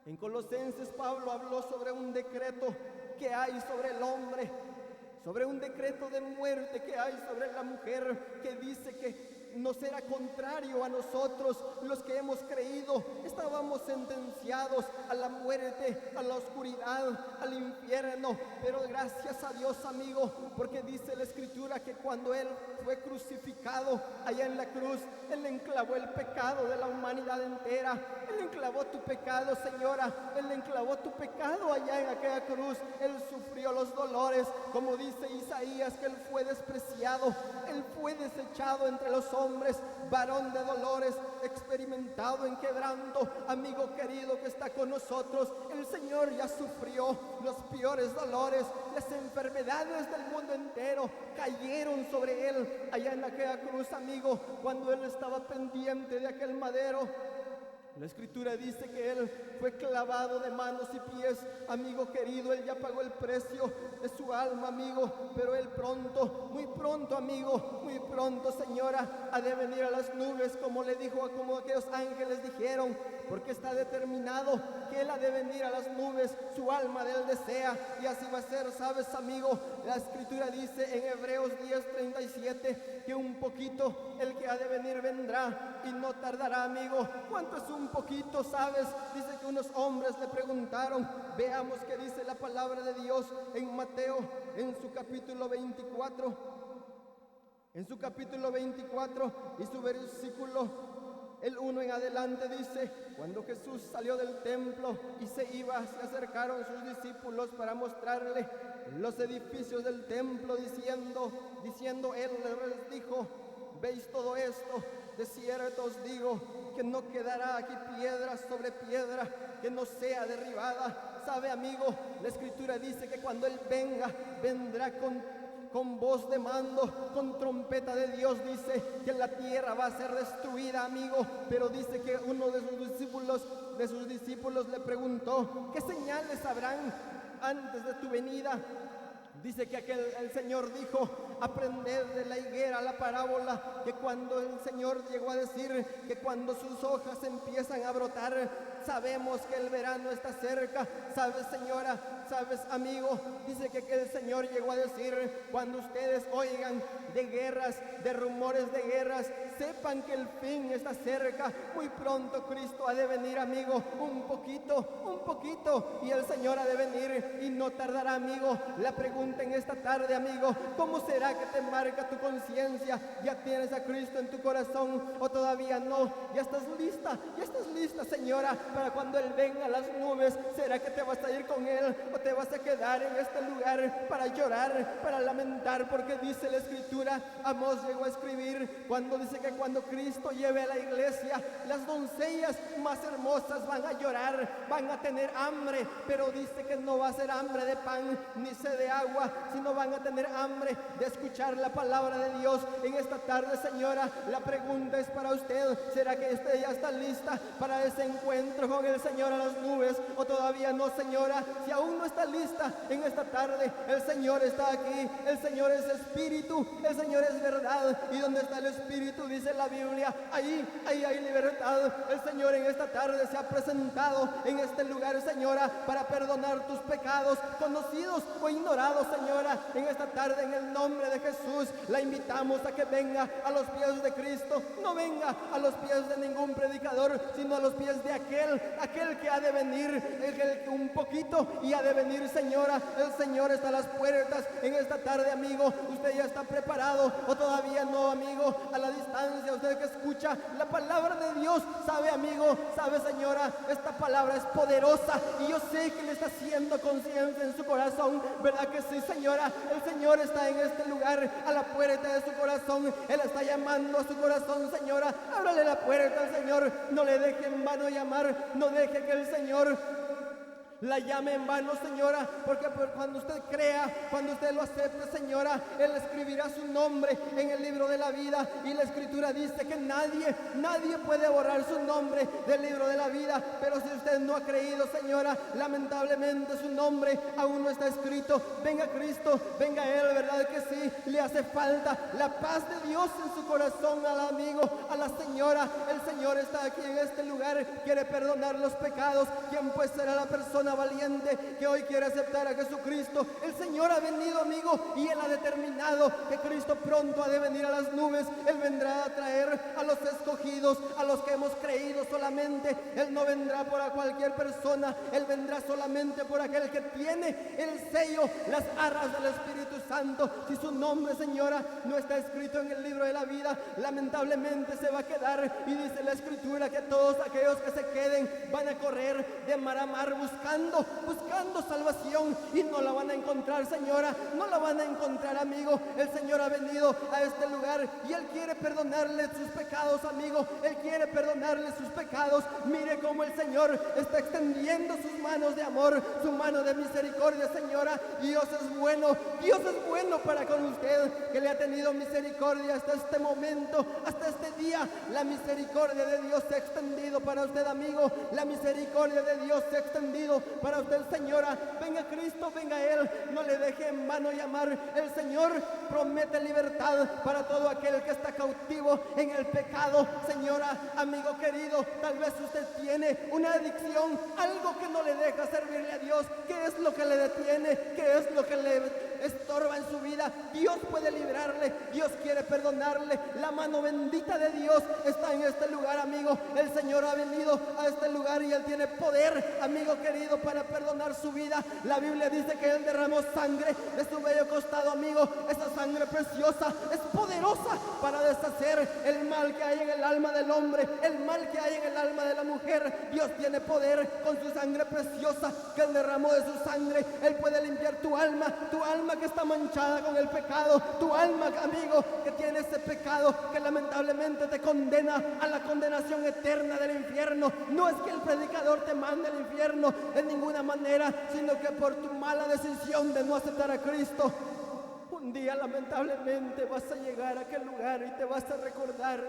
en Colosenses, Pablo habló sobre un decreto que hay sobre el hombre, sobre un decreto de muerte que hay sobre la mujer, que dice que nos era contrario a nosotros, los que hemos creído. Estábamos sentenciados a la muerte, a la oscuridad, al infierno. Pero gracias a Dios, amigo, porque dice la Escritura que cuando Él fue crucificado allá en la cruz, Él enclavó el pecado de la humanidad entera. Él enclavó tu pecado, señora. Él enclavó tu pecado allá en aquella cruz. Él sufrió los dolores, como dice Isaías, que Él fue despreciado, Él fue desechado entre los hombres, varón de dolores, experimentado en quebranto. Amigo querido que está con nosotros, el Señor ya sufrió los peores dolores. Las enfermedades del mundo entero cayeron sobre Él allá en aquella cruz, amigo, cuando Él estaba pendiente de aquel madero. La Escritura dice que Él fue clavado de manos y pies. Amigo querido, Él ya pagó el precio de su alma, amigo. Pero Él pronto, muy pronto, amigo, muy pronto, señora, ha de venir a las nubes, como le dijo, como aquellos ángeles dijeron, porque está determinado que Él ha de venir a las nubes. Su alma de Él desea, y así va a ser. ¿Sabes, amigo? La Escritura dice en Hebreos 10:37 que un poquito el que ha de venir vendrá y no tardará, amigo. ¿Cuánto es un poquito? ¿Sabes? Dice que unos hombres le preguntaron. Veamos qué dice la palabra de Dios en Mateo, en su capítulo 24. En su capítulo 24 y su versículo el 1 en adelante dice: cuando Jesús salió del templo y se iba, se acercaron sus discípulos para mostrarle los edificios del templo, diciendo él les dijo: ¿veis todo esto? De cierto os digo que no quedará aquí piedra sobre piedra que no sea derribada. ¿Sabe, amigo? La Escritura dice que cuando Él venga, vendrá con voz de mando, con trompeta de Dios. Dice que la tierra va a ser destruida, amigo. Pero dice que uno de sus discípulos le preguntó: ¿qué señales habrán antes de tu venida? Dice que el Señor dijo: aprended de la higuera la parábola, que cuando el Señor llegó a decir que cuando sus hojas empiezan a brotar, sabemos que el verano está cerca. ¿Sabes, señora? ¿Sabes, amigo? Dice que el Señor llegó a decir: cuando ustedes oigan de guerras, de rumores de guerras, sepan que el fin está cerca. Muy pronto Cristo ha de venir, amigo. Un poquito, y el Señor ha de venir y no tardará, amigo. La pregunta en esta tarde, amigo: ¿cómo será que te marca tu conciencia? ¿Ya tienes a Cristo en tu corazón o todavía no? ¿Ya estás lista, señora, para cuando Él venga a las nubes? ¿Será que te vas a ir con Él o te vas a quedar en este lugar para llorar, para lamentar? Porque dice la Escritura, Amós llegó a escribir, cuando dice que cuando Cristo lleve a la iglesia, las doncellas más hermosas van a llorar, van a tener hambre, pero dice que no va a ser hambre de pan ni sed de agua, sino van a tener hambre de escuchar la palabra de Dios. En esta tarde, señora, la pregunta es para usted: ¿será que usted ya está lista para ese encuentro con el Señor a las nubes o todavía no, señora? Si aún no está lista, en esta tarde el Señor está aquí. El Señor es espíritu, el Señor es verdad, y donde está el espíritu, dice la Biblia, ahí hay libertad. El Señor en esta tarde se ha presentado en este lugar, señora, para perdonar tus pecados, conocidos o ignorados, señora. En esta tarde, en el nombre de Jesús, la invitamos a que venga a los pies de Cristo. No venga a los pies de ningún predicador, sino a los pies de aquel que ha de venir, el un poquito, y ha de venir, señora. El Señor está a las puertas en esta tarde, amigo. ¿Usted ya está preparado o todavía no, amigo? A la distancia, usted que escucha la palabra de Dios, sabe, amigo, sabe, señora, esta palabra es poderosa, y yo sé que le está haciendo conciencia en su corazón, ¿verdad que sí, señora? El Señor está en este lugar, a la puerta de su corazón. Él está llamando a su corazón, señora. Ábrale la puerta al Señor, no le deje en vano llamar, no deje que el Señor la llame en vano, señora, porque cuando usted crea, cuando usted lo acepte, señora, Él escribirá su nombre en el libro de la vida, y la Escritura dice que nadie puede borrar su nombre del libro de la vida. Pero si usted no ha creído, señora, lamentablemente su nombre aún no está escrito. Venga Cristo, venga Él, ¿verdad que sí? Le hace falta la paz de Dios en su corazón al amigo, a la señora. El Señor está aquí en este lugar, quiere perdonar los pecados. ¿Quién pues será la persona valiente que hoy quiere aceptar a Jesucristo? El Señor ha venido, amigo, y Él ha determinado que Cristo pronto ha de venir a las nubes. Él vendrá a traer a los escogidos, a los que hemos creído solamente. Él no vendrá por a cualquier persona, Él vendrá solamente por aquel que tiene el sello, las arras del Espíritu Santo. Si su nombre, señora, no está escrito en el libro de la vida, lamentablemente se va a quedar. Y dice la Escritura que todos aquellos que se queden van a correr de mar a mar buscando salvación, y no la van a encontrar, señora, no la van a encontrar, amigo. El Señor ha venido a este lugar y Él quiere perdonarle sus pecados, amigo. Él quiere perdonarle sus pecados. Mire cómo el Señor está extendiendo sus manos de amor, su mano de misericordia, señora. Dios es bueno para con usted, que le ha tenido misericordia hasta este momento, hasta este día. La misericordia de Dios se ha extendido para usted, amigo. La misericordia de Dios se ha extendido para usted, señora. Venga Cristo, venga Él, no le deje en vano llamar. El Señor promete libertad para todo aquel que está cautivo en el pecado. Señora, amigo querido, tal vez usted tiene una adicción, algo que no le deja servirle a Dios. ¿Qué es lo que le detiene? ¿Qué es lo que le estorba en su vida? Dios puede librarle, Dios quiere perdonarle. La mano bendita de Dios está en este lugar, amigo. El Señor ha venido a este lugar y Él tiene poder, amigo querido, para perdonar su vida. La Biblia dice que Él derramó sangre de su bello costado, amigo. Esa sangre preciosa es poderosa para deshacer el mal que hay en el alma del hombre, el mal que hay en el alma de la mujer. Dios tiene poder con su sangre preciosa que Él derramó de su sangre. Él puede limpiar tu alma que está manchada con el pecado, tu alma, amigo, que tiene ese pecado que lamentablemente te condena a la condenación eterna del infierno. No es que el predicador te mande al infierno de ninguna manera, sino que por tu mala decisión de no aceptar a Cristo, un día lamentablemente vas a llegar a aquel lugar y te vas a recordar: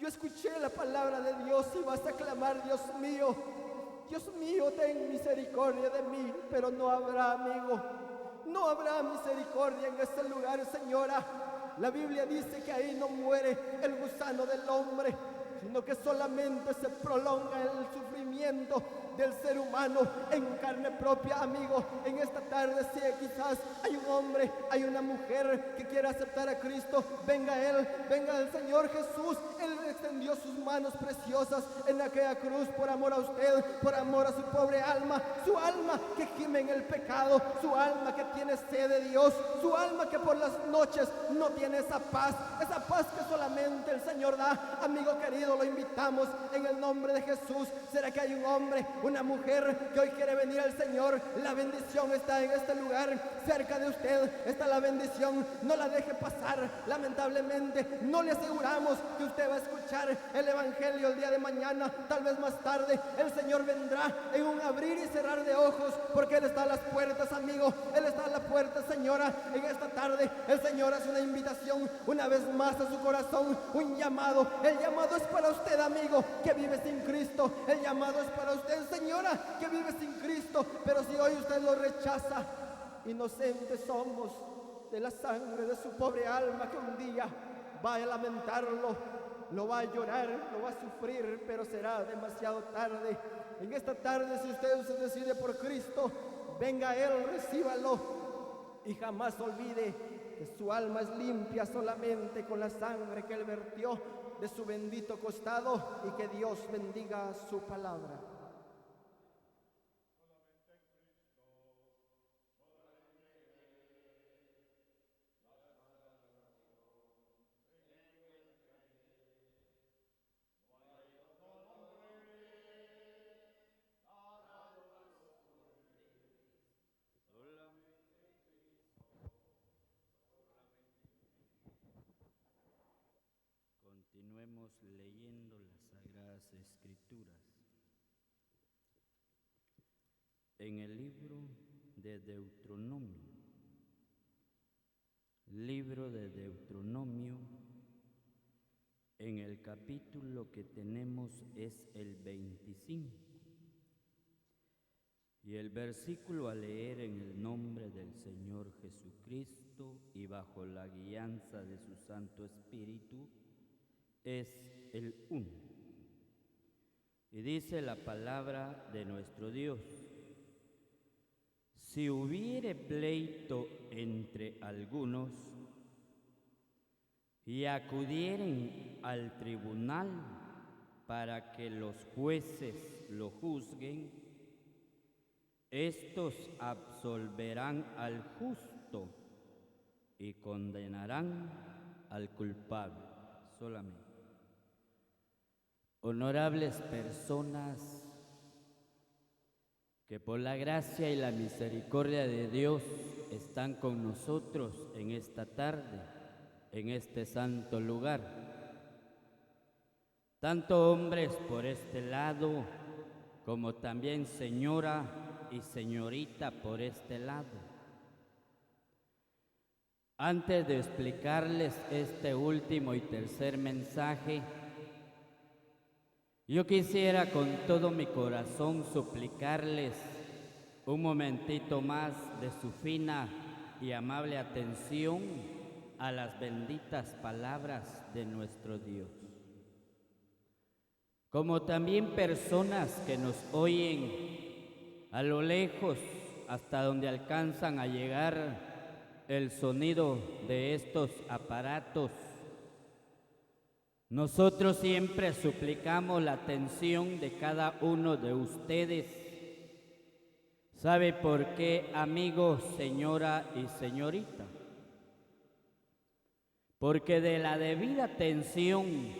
yo escuché la palabra de Dios, y vas a clamar: Dios mío, ten misericordia de mí. Pero no habrá, amigo, no habrá misericordia en ese lugar, señora. La Biblia dice que ahí no muere el gusano del hombre, sino que solamente se prolonga el sufrimiento del ser humano en carne propia, amigo. En esta tarde, si quizás hay un hombre, hay una mujer que quiere aceptar a Cristo, venga Él, venga el Señor Jesús. Él extendió sus manos preciosas en aquella cruz por amor a usted, por amor a su pobre alma, su alma que gime en el pecado, su alma que tiene sed de Dios, su alma que por las noches no tiene esa paz que solamente el Señor da. Amigo querido, lo invitamos en el nombre de Jesús. ¿Será que hay un hombre, una mujer que hoy quiere venir al Señor? La bendición está en este lugar, cerca de usted está la bendición. No la deje pasar. Lamentablemente no le aseguramos que usted va a escuchar el evangelio el día de mañana, tal vez más tarde. El Señor vendrá en un abrir y cerrar de ojos, porque Él está a las puertas, amigo. Él está a la puerta, señora. En esta tarde el Señor hace una invitación una vez más a su corazón, un llamado. El llamado es para usted, amigo, que vive sin Cristo. El llamado es para usted, señora, que vive sin Cristo. Pero si hoy usted lo rechaza, inocentes somos de la sangre de su pobre alma, que un día va a lamentarlo, lo va a llorar, lo va a sufrir, pero será demasiado tarde. En esta tarde, si usted se decide por Cristo, venga a Él, recíbalo, y jamás olvide que su alma es limpia solamente con la sangre que Él vertió de su bendito costado, y que Dios bendiga su palabra. Continuemos leyendo las Sagradas Escrituras. en el libro de Deuteronomio. Libro de Deuteronomio, en el capítulo que tenemos es el 25. Y el versículo a leer en el nombre del Señor Jesucristo y bajo la guianza de su Santo Espíritu es el 1. Y dice la palabra de nuestro Dios: si hubiere pleito entre algunos y acudieren al tribunal para que los jueces lo juzguen, estos absolverán al justo y condenarán al culpable. Solamente. Honorables personas que por la gracia y la misericordia de Dios están con nosotros en esta tarde, en este santo lugar. Tanto hombres por este lado, como también señora y señorita por este lado. Antes de explicarles este último y tercer mensaje, yo quisiera con todo mi corazón suplicarles un momentito más de su fina y amable atención a las benditas palabras de nuestro Dios. Como también personas que nos oyen a lo lejos hasta donde alcanzan a llegar el sonido de estos aparatos. Nosotros siempre suplicamos la atención de cada uno de ustedes. ¿Sabe por qué, amigo, señora y señorita? Porque de la debida atención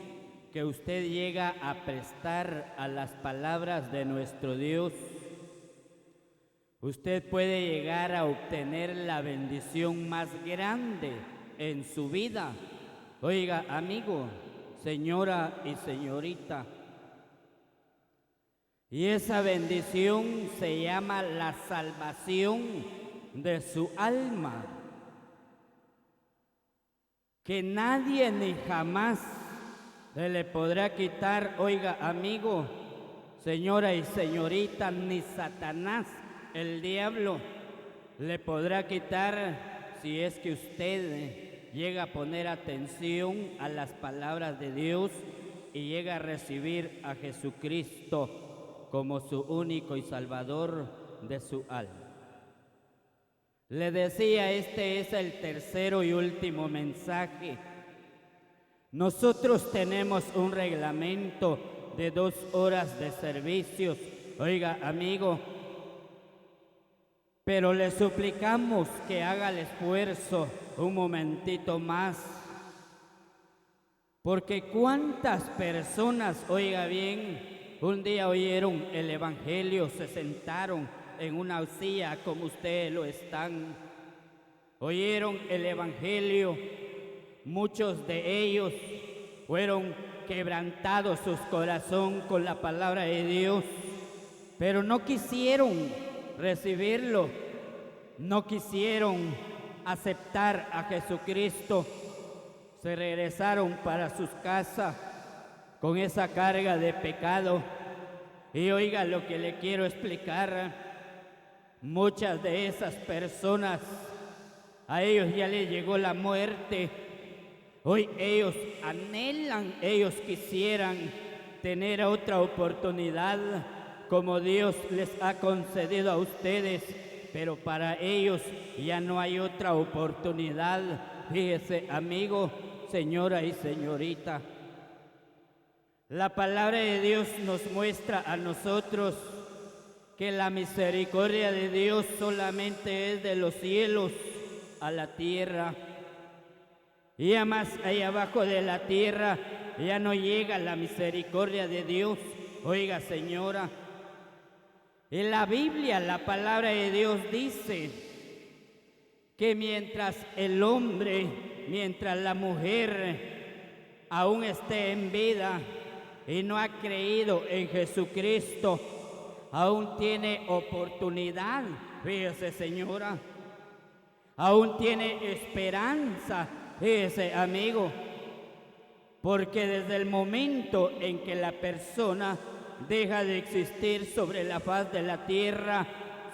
que usted llega a prestar a las palabras de nuestro Dios, usted puede llegar a obtener la bendición más grande en su vida. Oiga, amigo, señora y señorita, y esa bendición se llama la salvación de su alma, que nadie ni jamás se le podrá quitar. Oiga, amigo, señora y señorita, ni Satanás, el diablo, le podrá quitar si es que usted llega a poner atención a las palabras de Dios y llega a recibir a Jesucristo como su único y salvador de su alma. Le decía, este es el tercero y último mensaje. Nosotros tenemos un reglamento de 2 horas de servicios, oiga, amigo, pero le suplicamos que haga el esfuerzo un momentito más, porque cuántas personas, oiga bien, un día oyeron el Evangelio, se sentaron en una silla como ustedes lo están, oyeron el Evangelio, muchos de ellos fueron quebrantados sus corazones con la palabra de Dios, pero no quisieron recibirlo, no quisieron aceptar a Jesucristo, se regresaron para sus casas con esa carga de pecado. Y oiga lo que le quiero explicar, muchas de esas personas, a ellos ya les llegó la muerte. Hoy ellos anhelan, ellos quisieran tener otra oportunidad como Dios les ha concedido a ustedes, pero para ellos ya no hay otra oportunidad. Fíjese, amigo, señora y señorita, la palabra de Dios nos muestra a nosotros que la misericordia de Dios solamente es de los cielos a la tierra. Y ya más allá abajo de la tierra ya no llega la misericordia de Dios. Oiga, señora, en la Biblia la palabra de Dios dice que mientras el hombre, mientras la mujer aún esté en vida y no ha creído en Jesucristo, aún tiene oportunidad, fíjese señora, aún tiene esperanza, fíjese amigo, porque desde el momento en que la persona deja de existir sobre la faz de la tierra,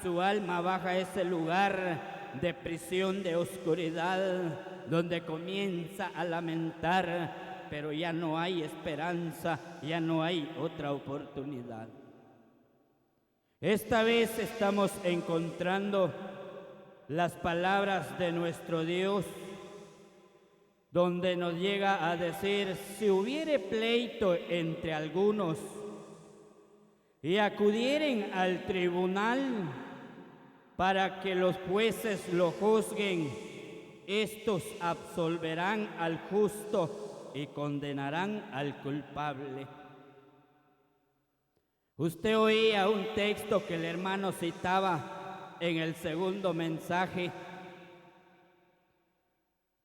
su alma baja a ese lugar de prisión, de oscuridad, donde comienza a lamentar, pero ya no hay esperanza, ya no hay otra oportunidad. Esta vez estamos encontrando las palabras de nuestro Dios, donde nos llega a decir: si hubiere pleito entre algunos y acudieren al tribunal para que los jueces lo juzguen, estos absolverán al justo y condenarán al culpable. Usted oía un texto que el hermano citaba en el segundo mensaje,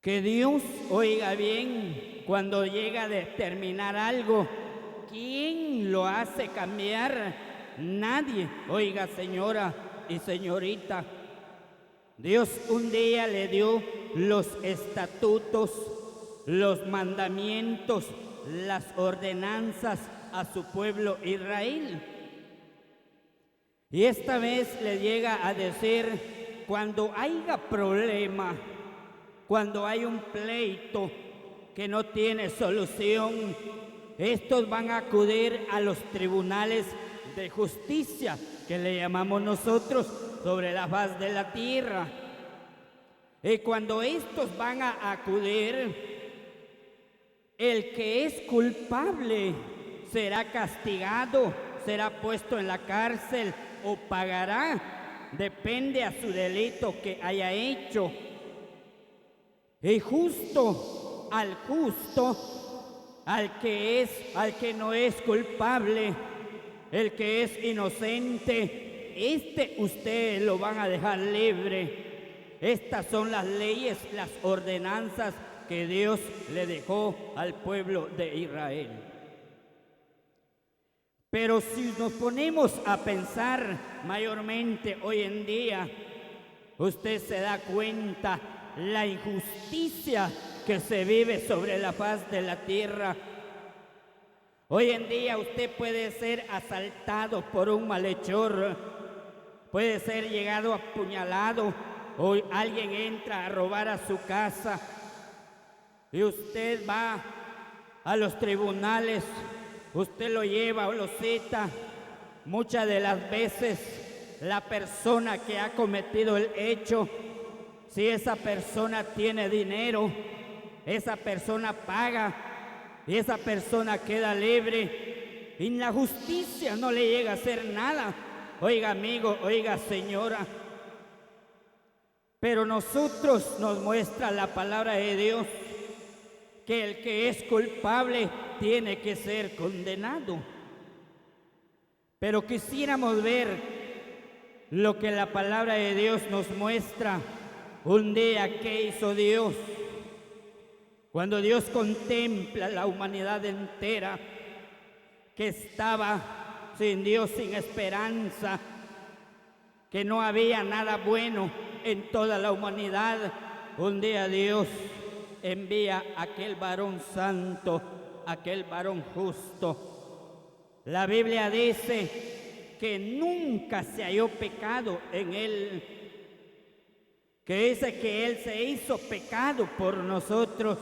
que Dios, oiga bien, cuando llega a determinar algo, ¿quién lo hace cambiar? Nadie. Oiga, señora y señorita, Dios un día le dio los estatutos, los mandamientos, las ordenanzas a su pueblo Israel. Y esta vez le llega a decir: cuando haya problema, cuando hay un pleito que no tiene solución, estos van a acudir a los tribunales de justicia, que le llamamos nosotros, sobre la faz de la tierra. Y cuando estos van a acudir, el que es culpable será castigado, será puesto en la cárcel o pagará, depende a su delito que haya hecho. Y justo, al que no es culpable, el que es inocente, usted lo van a dejar libre. Estas son las leyes, las ordenanzas que Dios le dejó al pueblo de Israel. Pero si nos ponemos a pensar mayormente hoy en día, usted se da cuenta la injusticia que se vive sobre la faz de la tierra. Hoy en día usted puede ser asaltado por un malhechor, puede ser llegado apuñalado, o alguien entra a robar a su casa y usted va a los tribunales, usted lo lleva o lo cita. Muchas de las veces la persona que ha cometido el hecho, si esa persona tiene dinero, esa persona paga y esa persona queda libre, y la justicia no le llega a hacer nada. Oiga amigo, oiga señora, pero nosotros nos muestra la palabra de Dios que el que es culpable tiene que ser condenado. Pero quisiéramos ver lo que la palabra de Dios nos muestra un día que hizo Dios. Cuando Dios contempla la humanidad entera que estaba sin Dios, sin esperanza, que no había nada bueno en toda la humanidad, un día Dios envía a aquel varón santo, aquel varón justo. La Biblia dice que nunca se halló pecado en él, que dice que él se hizo pecado por nosotros.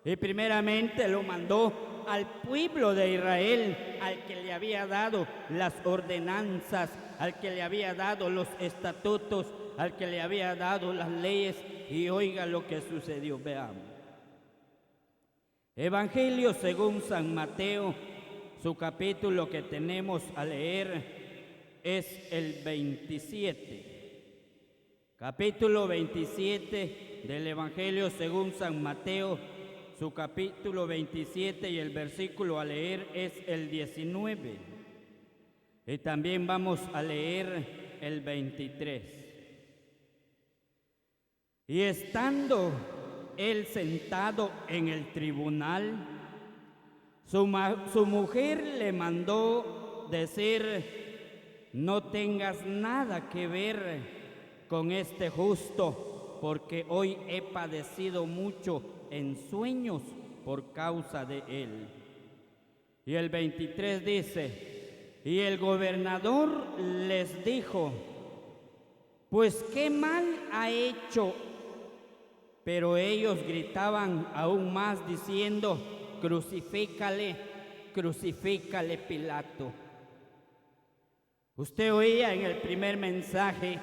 Y primeramente lo mandó al pueblo de Israel, al que le había dado las ordenanzas, al que le había dado los estatutos, al que le había dado las leyes. Y oiga lo que sucedió, veamos. Evangelio según San Mateo, su capítulo que tenemos a leer es el 27. Capítulo 27 del Evangelio según San Mateo, su capítulo 27, y el versículo a leer es el 19. Y también vamos a leer el 23. Y estando él sentado en el tribunal, su mujer le mandó decir: no tengas nada que ver con este justo, porque hoy he padecido mucho en sueños por causa de él. Y el 23 dice, y el gobernador les dijo, pues qué mal ha hecho. Pero ellos gritaban aún más diciendo, crucifícale, crucifícale, Pilato. Usted oía en el primer mensaje,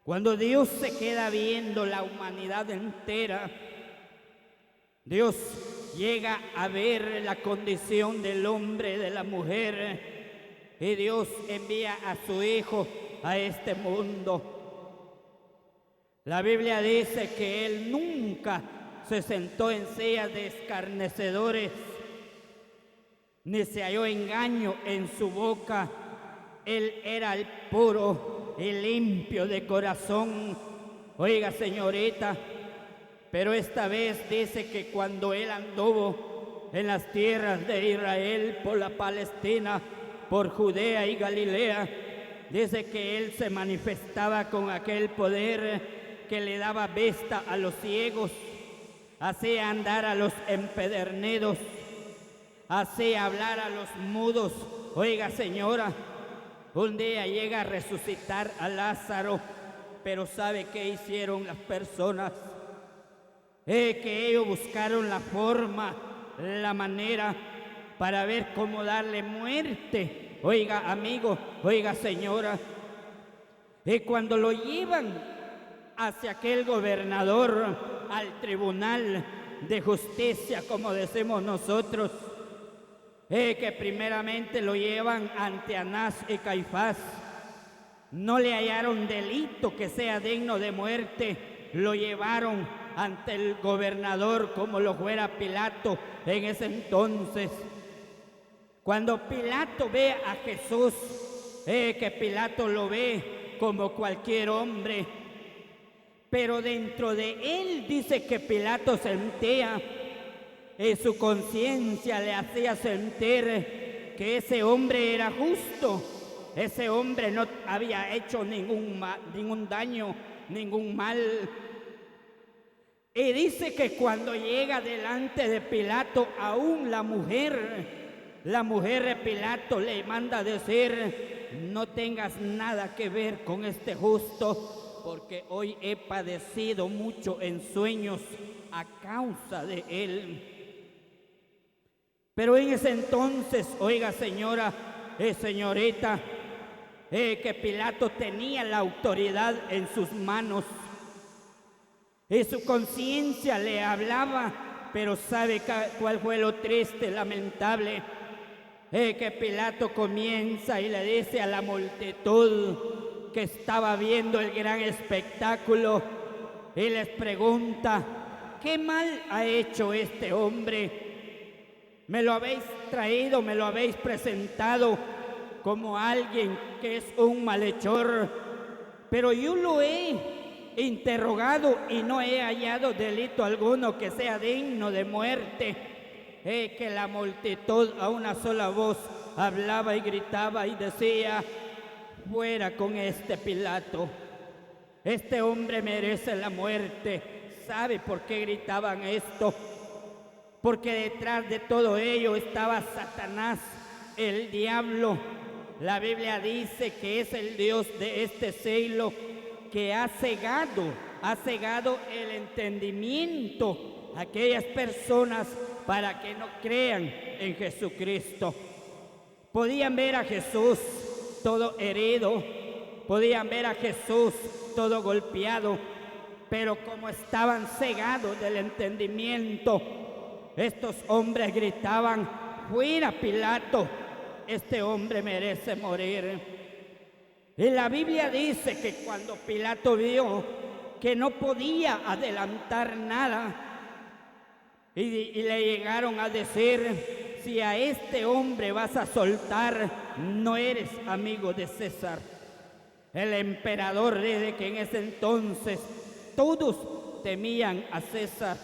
cuando Dios se queda viendo la humanidad entera, Dios llega a ver la condición del hombre, de la mujer, y Dios envía a su Hijo a este mundo. La Biblia dice que Él nunca se sentó en sillas de escarnecedores, ni se halló engaño en su boca. Él era el puro y limpio de corazón. Oiga, señorita, pero esta vez dice que cuando Él anduvo en las tierras de Israel, por la Palestina, por Judea y Galilea, dice que Él se manifestaba con aquel poder que le daba vista a los ciegos, hacía andar a los empedernidos, hacía hablar a los mudos. Oiga, señora, un día llega a resucitar a Lázaro, pero ¿sabe qué hicieron las personas? Que ellos buscaron la forma, la manera para ver cómo darle muerte. Oiga, amigo, oiga, señora, y cuando lo llevan hacia aquel gobernador, al tribunal de justicia, como decimos nosotros, que primeramente lo llevan ante Anás y Caifás, no le hallaron delito que sea digno de muerte, lo llevaron ante el gobernador como lo fuera Pilato en ese entonces. Cuando Pilato ve a Jesús, que Pilato lo ve como cualquier hombre, pero dentro de él dice que Pilato sentía, su conciencia le hacía sentir que ese hombre era justo, ese hombre no había hecho ningún daño, ningún mal. Y dice que cuando llega delante de Pilato, aún la mujer de Pilato le manda a decir, no tengas nada que ver con este justo, porque hoy he padecido mucho en sueños a causa de él. Pero en ese entonces, oiga, señora, señorita, que Pilato tenía la autoridad en sus manos, y su conciencia le hablaba, pero ¿sabe cuál fue lo triste, lamentable? Que Pilato comienza y le dice a la multitud que estaba viendo el gran espectáculo, y les pregunta, ¿qué mal ha hecho este hombre? Me lo habéis traído, me lo habéis presentado como alguien que es un malhechor, pero yo lo he interrogado y no he hallado delito alguno que sea digno de muerte. Que la multitud a una sola voz hablaba y gritaba y decía, fuera con este Pilato, este hombre merece la muerte. ¿Sabe por qué gritaban esto? Porque detrás de todo ello estaba Satanás, el diablo. La Biblia dice que es el Dios de este siglo, que ha cegado el entendimiento a aquellas personas para que no crean en Jesucristo. Podían ver a Jesús todo herido, podían ver a Jesús todo golpeado, pero como estaban cegados del entendimiento, estos hombres gritaban, fuera Pilato, este hombre merece morir. Y la Biblia dice que cuando Pilato vio que no podía adelantar nada, y le llegaron a decir, si a este hombre vas a soltar, no eres amigo de César. El emperador dice que en ese entonces todos temían a César.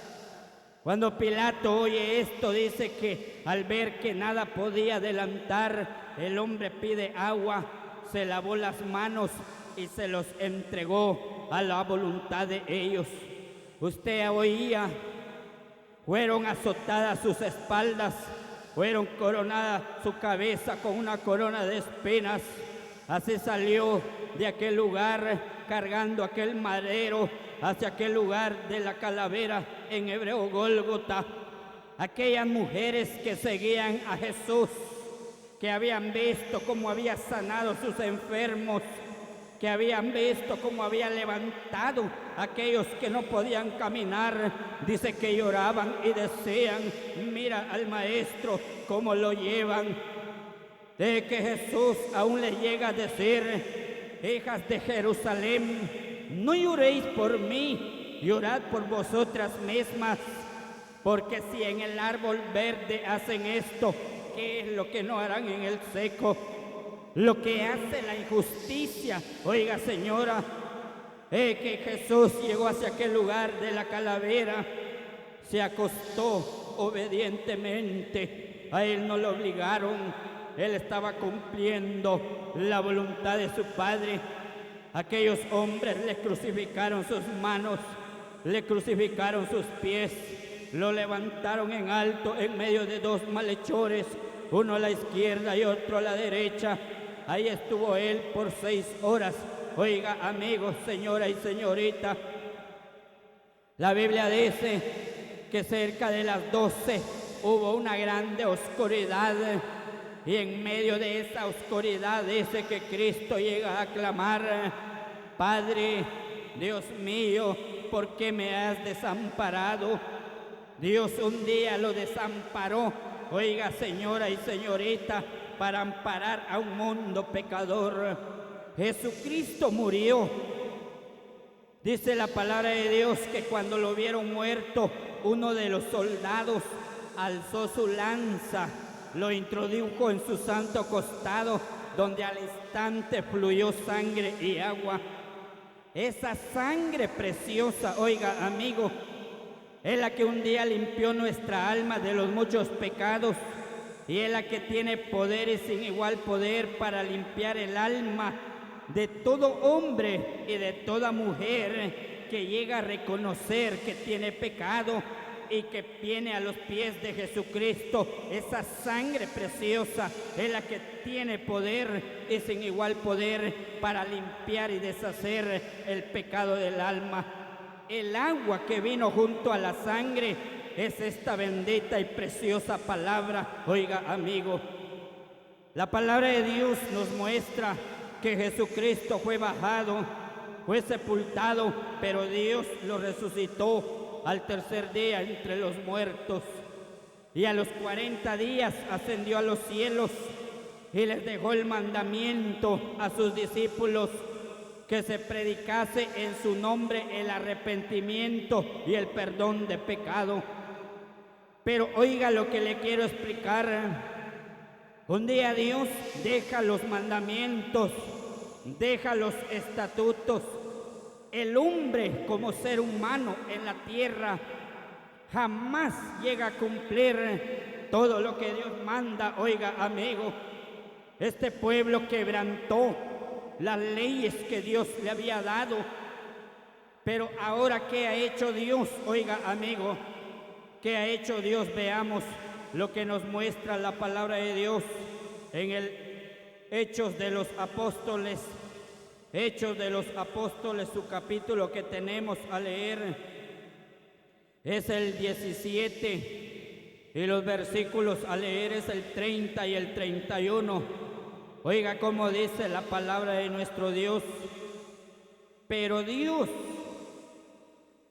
Cuando Pilato oye esto, dice que al ver que nada podía adelantar, el hombre pide agua se lavó las manos y se los entregó a la voluntad de ellos. Usted oía, fueron azotadas sus espaldas, fueron coronadas su cabeza con una corona de espinas. Así salió de aquel lugar cargando aquel madero hacia aquel lugar de la calavera, en hebreo Gólgota. Aquellas mujeres que seguían a Jesús, que habían visto cómo había sanado sus enfermos, que habían visto cómo había levantado a aquellos que no podían caminar, dice que lloraban y decían: mira al maestro cómo lo llevan. De que Jesús aún le llega a decir: hijas de Jerusalén, no lloréis por mí, llorad por vosotras mismas, porque si en el árbol verde hacen esto, ¿qué es lo que no harán en el seco? Lo que hace la injusticia, oiga señora, es que Jesús llegó hacia aquel lugar de la calavera, se acostó obedientemente, a él no lo obligaron, él estaba cumpliendo la voluntad de su Padre. Aquellos hombres le crucificaron sus manos, le crucificaron sus pies, lo levantaron en alto en medio de dos malhechores, uno a la izquierda y otro a la derecha. Ahí estuvo él por 6 horas. Oiga, amigos, señora y señorita, la Biblia dice que cerca de las 12 hubo una grande oscuridad, y en medio de esa oscuridad dice que Cristo llega a clamar: Padre, Dios mío, ¿por qué me has desamparado? Dios un día lo desamparó, oiga señora y señorita, para amparar a un mundo pecador. Jesucristo murió. Dice la palabra de Dios que cuando lo vieron muerto, uno de los soldados alzó su lanza, lo introdujo en su santo costado, donde al instante fluyó sangre y agua. Esa sangre preciosa, oiga amigo, es la que un día limpió nuestra alma de los muchos pecados, y es la que tiene poder y sin igual poder para limpiar el alma de todo hombre y de toda mujer que llega a reconocer que tiene pecado y que viene a los pies de Jesucristo. Esa sangre preciosa es la que tiene poder y sin igual poder para limpiar y deshacer el pecado del alma. El agua que vino junto a la sangre es esta bendita y preciosa palabra. Oiga, amigo, la palabra de Dios nos muestra que Jesucristo fue bajado, fue sepultado, pero Dios lo resucitó al tercer día entre los muertos, y a los 40 días ascendió a los cielos y les dejó el mandamiento a sus discípulos que se predicase en su nombre el arrepentimiento y el perdón de pecado. Pero oiga lo que le quiero explicar. Un día Dios deja los mandamientos, deja los estatutos. El hombre como ser humano en la tierra jamás llega a cumplir todo lo que Dios manda. Oiga, amigo, este pueblo quebrantó las leyes que Dios le había dado. Pero ahora, ¿qué ha hecho Dios? Oiga, amigo, ¿qué ha hecho Dios? Veamos lo que nos muestra la palabra de Dios en el Hechos de los Apóstoles. Hechos de los Apóstoles, su capítulo que tenemos a leer es el 17 y los versículos a leer es el 30 y el 31. Oiga cómo dice la palabra de nuestro Dios. Pero Dios,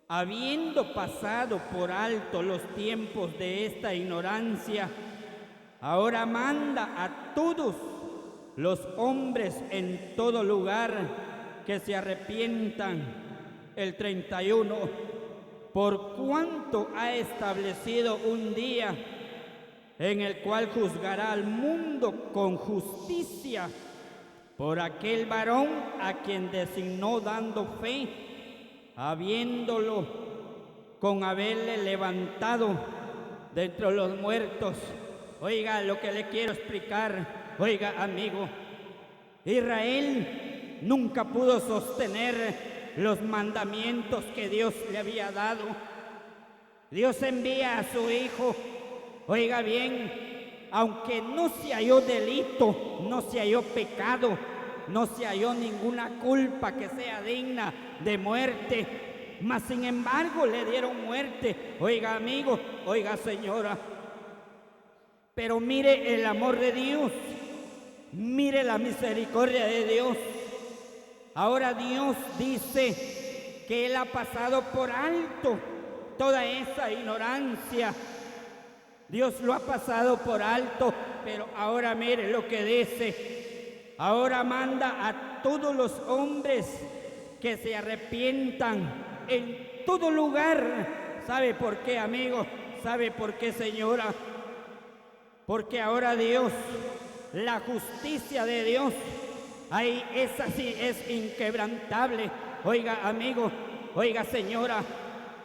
habiendo pasado por alto los tiempos de esta ignorancia, ahora manda a todos los hombres en todo lugar que se arrepientan. El 31, por cuanto ha establecido un día en el cual juzgará al mundo con justicia por aquel varón a quien designó, dando fe, habiéndolo con haberle levantado de entre los muertos. Oiga lo que le quiero explicar. Oiga, amigo, Israel nunca pudo sostener los mandamientos que Dios le había dado. Dios envía a su Hijo, oiga bien, aunque no se halló delito, no se halló pecado, no se halló ninguna culpa que sea digna de muerte, mas sin embargo le dieron muerte. Oiga amigo, oiga señora, pero mire el amor de Dios, mire la misericordia de Dios. Ahora Dios dice que Él ha pasado por alto toda esa ignorancia. Dios lo ha pasado por alto, pero ahora mire lo que dice. Ahora manda a todos los hombres que se arrepientan en todo lugar. ¿Sabe por qué, amigo? ¿Sabe por qué, señora? Porque ahora Dios, la justicia de Dios, ahí es así, es inquebrantable. Oiga, amigo, oiga, señora,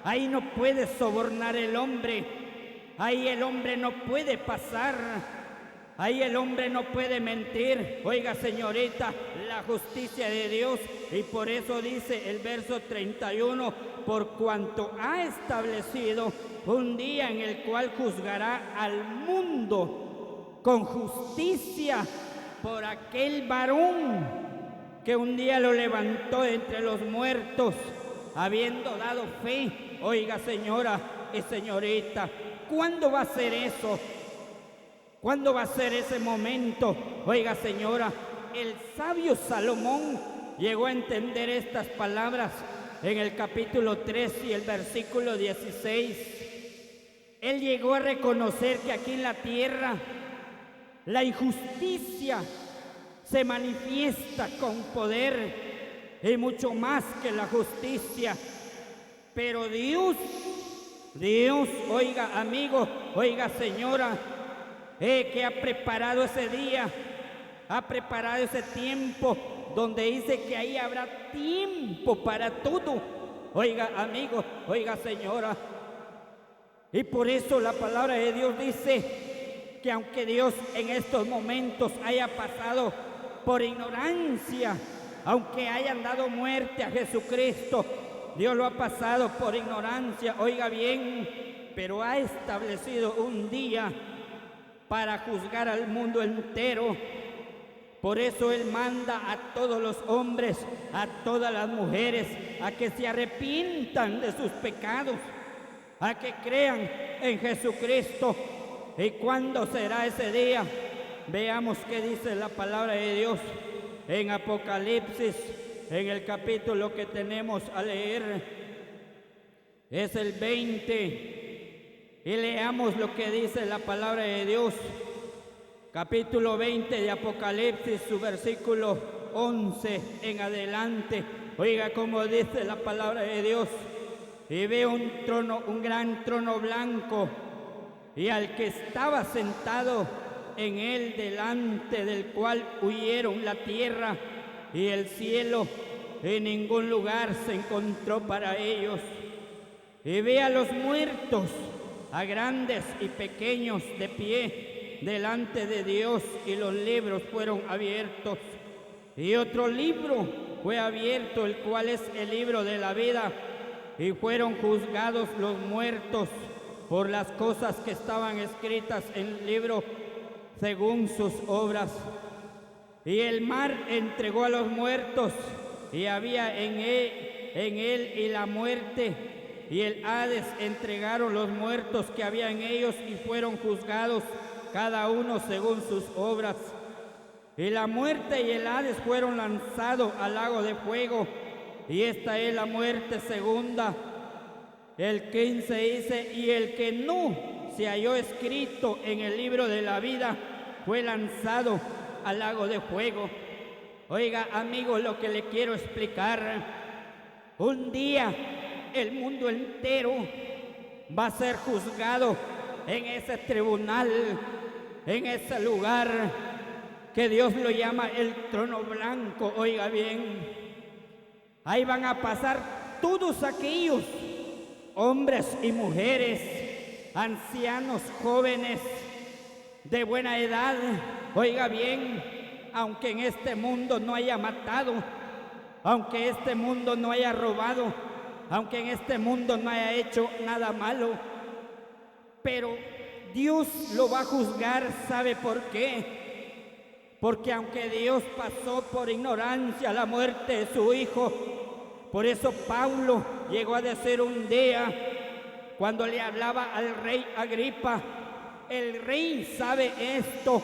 ahí no puede sobornar el hombre, ahí el hombre no puede pasar, ahí el hombre no puede mentir. Oiga, señorita, la justicia de Dios, y por eso dice el verso 31, por cuanto ha establecido un día en el cual juzgará al mundo con justicia por aquel varón que un día lo levantó entre los muertos, habiendo dado fe. Oiga, señora y señorita, ¿cuándo va a ser eso? ¿Cuándo va a ser ese momento? Oiga, señora, el sabio Salomón llegó a entender estas palabras en el capítulo 3 y el versículo 16. Él llegó a reconocer que aquí en la tierra la injusticia se manifiesta con poder y mucho más que la justicia. Pero Dios, oiga amigo, oiga señora, que ha preparado ese día, ha preparado ese tiempo donde dice que ahí habrá tiempo para todo. Oiga amigo, oiga señora, y por eso la palabra de Dios dice que aunque Dios en estos momentos haya pasado por ignorancia, aunque hayan dado muerte a Jesucristo, Dios lo ha pasado por ignorancia, oiga bien, pero ha establecido un día para juzgar al mundo entero. Por eso Él manda a todos los hombres, a todas las mujeres, a que se arrepientan de sus pecados, a que crean en Jesucristo. ¿Y cuándo será ese día? Veamos qué dice la palabra de Dios en Apocalipsis, en el capítulo que tenemos a leer. Es el 20. Y leamos lo que dice la palabra de Dios. Capítulo 20 de Apocalipsis, su versículo 11 en adelante. Oiga cómo dice la palabra de Dios. Y veo un trono, un gran trono blanco, y al que estaba sentado en él, delante del cual huyeron la tierra y el cielo, y ningún lugar se encontró para ellos. Y ve a los muertos, a grandes y pequeños, de pie delante de Dios, y los libros fueron abiertos. Y otro libro fue abierto, el cual es el libro de la vida, y fueron juzgados los muertos por las cosas que estaban escritas en el libro según sus obras. Y el mar entregó a los muertos, y había en él y la muerte, y el Hades entregaron los muertos que había en ellos, y fueron juzgados cada uno según sus obras. Y la muerte y el Hades fueron lanzados al lago de fuego, y esta es la muerte segunda. El 15 dice, y el que no se halló escrito en el libro de la vida fue lanzado al lago de fuego. Oiga, amigo, lo que le quiero explicar, un día el mundo entero va a ser juzgado en ese tribunal, en ese lugar que Dios lo llama el trono blanco. Oiga bien, ahí van a pasar todos aquellos hombres y mujeres, ancianos, jóvenes, de buena edad, oiga bien, aunque en este mundo no haya matado, aunque este mundo no haya robado, aunque en este mundo no haya hecho nada malo, pero Dios lo va a juzgar. ¿Sabe por qué? Porque aunque Dios pasó por ignorancia la muerte de su Hijo, por eso Pablo llegó a decir un día, cuando le hablaba al rey Agripa, el rey sabe esto,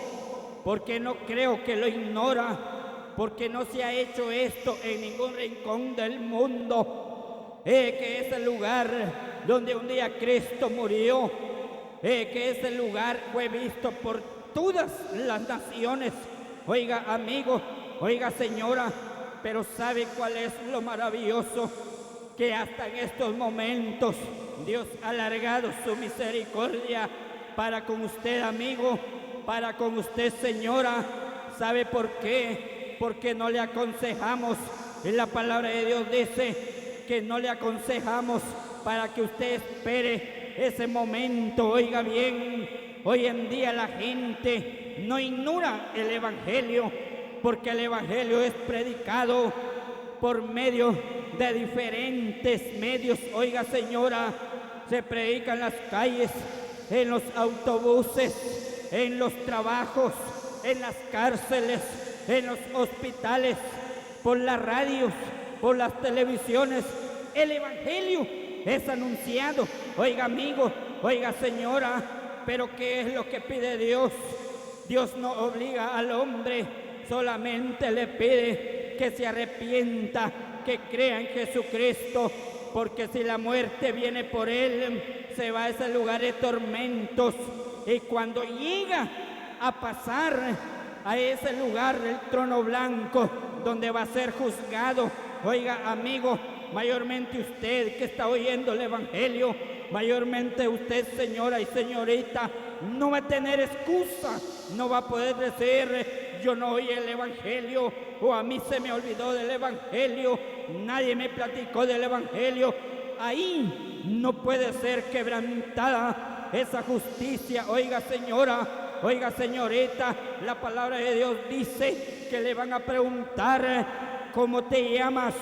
porque no creo que lo ignora, porque no se ha hecho esto en ningún rincón del mundo, que es el lugar donde un día Cristo murió, que ese lugar fue visto por todas las naciones. Oiga, amigo, oiga, señora, pero ¿sabe cuál es lo maravilloso? Que hasta en estos momentos Dios ha alargado su misericordia para con usted, amigo, para con usted, señora. ¿Sabe por qué? Porque no le aconsejamos. En la palabra de Dios dice que no le aconsejamos para que usted espere ese momento. Oiga bien, hoy en día la gente no ignora el Evangelio, porque el Evangelio es predicado por medio de diferentes medios. Oiga, señora, se predica en las calles, en los autobuses, en los trabajos, en las cárceles, en los hospitales, por las radios, por las televisiones. El Evangelio es anunciado. Oiga, amigo, oiga, señora, pero ¿qué es lo que pide Dios? Dios no obliga al hombre, solamente le pide que se arrepienta, que crea en Jesucristo, porque si la muerte viene por él, se va a ese lugar de tormentos, y cuando llega a pasar a ese lugar, el trono blanco, donde va a ser juzgado, oiga, amigo, mayormente usted que está oyendo el Evangelio, mayormente usted, señora y señorita, no va a tener excusa, no va a poder decir: yo no oí el Evangelio, o a mí se me olvidó del Evangelio, nadie me platicó del Evangelio. Ahí no puede ser quebrantada esa justicia. Oiga, señora, oiga, señorita, la palabra de Dios dice que le van a preguntar: ¿cómo te llamas?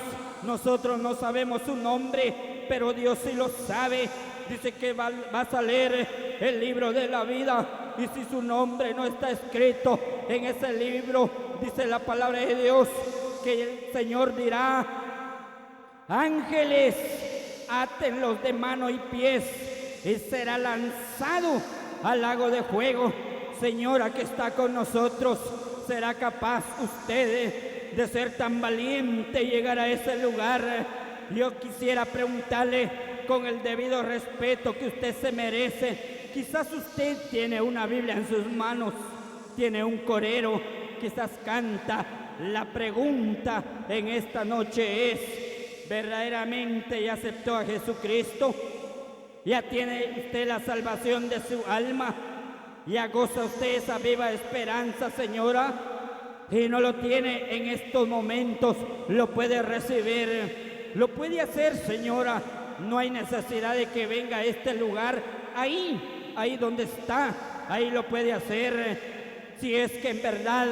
Nosotros no sabemos su nombre, pero Dios sí lo sabe. Dice que va a leer el libro de la vida, y si su nombre no está escrito en ese libro, dice la palabra de Dios que el Señor dirá: ángeles, átenlos de mano y pies, y será lanzado al lago de fuego. Señora que está con nosotros, ¿será capaz usted de ser tan valiente y llegar a ese lugar? Yo quisiera preguntarle, con el debido respeto que usted se merece, quizás usted tiene una Biblia en sus manos, tiene un corero, quizás canta. La pregunta en esta noche es: ¿verdaderamente ya aceptó a Jesucristo? ¿Ya tiene usted la salvación de su alma? ¿Ya goza usted esa viva esperanza, señora? Y no lo tiene en estos momentos, lo puede recibir, lo puede hacer, señora. No hay necesidad de que venga a este lugar. Ahí donde está, ahí lo puede hacer. Si es que en verdad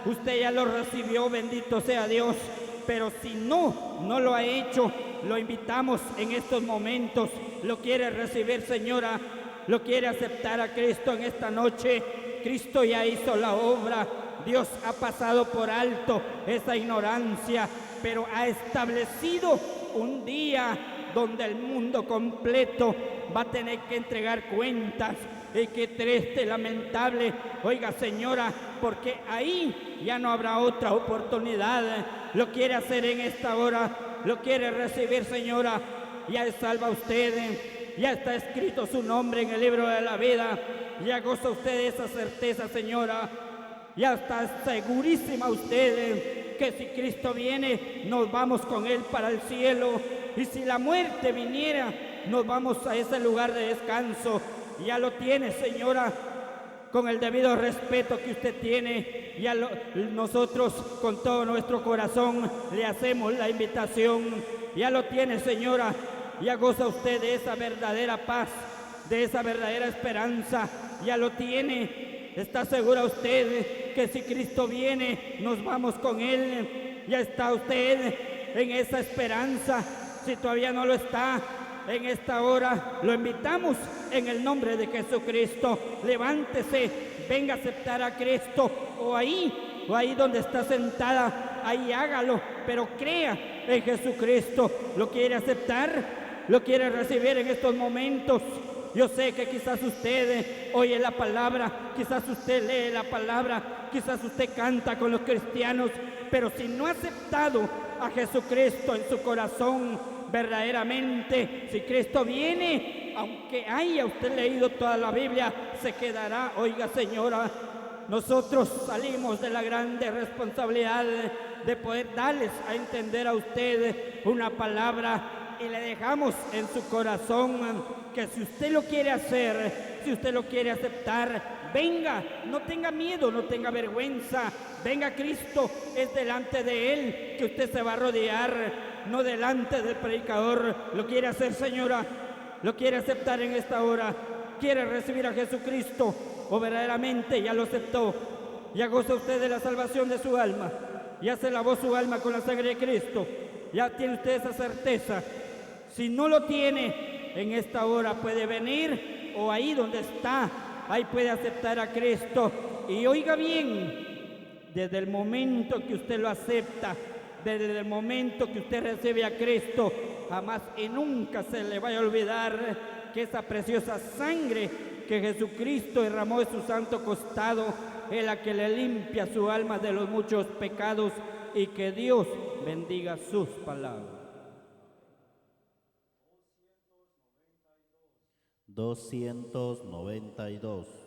usted ya lo recibió, bendito sea Dios. Pero si no lo ha hecho, lo invitamos en estos momentos. ¿Lo quiere recibir, señora? ¿Lo quiere aceptar a Cristo en esta noche? Cristo ya hizo la obra. Dios ha pasado por alto esa ignorancia, pero ha establecido un día donde el mundo completo va a tener que entregar cuentas. Y qué triste, lamentable, oiga, señora, porque ahí ya no habrá otra oportunidad. Lo quiere hacer en esta hora, lo quiere recibir, señora. Ya es salva usted, ya está escrito su nombre en el libro de la vida. Ya goza usted de esa certeza, señora. Ya está segurísima usted que si Cristo viene, nos vamos con Él para el cielo. Y si la muerte viniera, nos vamos a ese lugar de descanso. Ya lo tiene, señora, con el debido respeto que usted tiene. Nosotros con todo nuestro corazón le hacemos la invitación. Ya lo tiene, señora. Ya goza usted de esa verdadera paz, de esa verdadera esperanza. Ya lo tiene. ¿Está segura usted que si Cristo viene, nos vamos con Él? ¿Ya está usted en esa esperanza? Si todavía no lo está, en esta hora lo invitamos en el nombre de Jesucristo. Levántese, venga a aceptar a Cristo, o ahí donde está sentada, ahí hágalo, pero crea en Jesucristo. ¿Lo quiere aceptar? ¿Lo quiere recibir en estos momentos? Yo sé que quizás usted oye la palabra, quizás usted lee la palabra, quizás usted canta con los cristianos, pero si no ha aceptado a Jesucristo en su corazón, verdaderamente, si Cristo viene, aunque haya usted leído toda la Biblia, se quedará. Oiga, señora, nosotros salimos de la grande responsabilidad de poder darles a entender a usted una palabra, y le dejamos en su corazón que si usted lo quiere hacer, si usted lo quiere aceptar, venga, no tenga miedo, no tenga vergüenza, venga, Cristo es delante de Él que usted se va a rodear, no delante del predicador. ¿Lo quiere hacer, señora? ¿Lo quiere aceptar en esta hora? ¿Quiere recibir a Jesucristo? ¿O verdaderamente ya lo aceptó? ¿Ya goza usted de la salvación de su alma? ¿Ya se lavó su alma con la sangre de Cristo? ¿Ya tiene usted esa certeza? Si no lo tiene, en esta hora puede venir, o ahí donde está, ahí puede aceptar a Cristo. Y oiga bien, desde el momento que usted lo acepta, desde el momento que usted recibe a Cristo, jamás y nunca se le vaya a olvidar que esa preciosa sangre que Jesucristo derramó de su santo costado es la que le limpia su alma de los muchos pecados, y que Dios bendiga sus palabras. 292.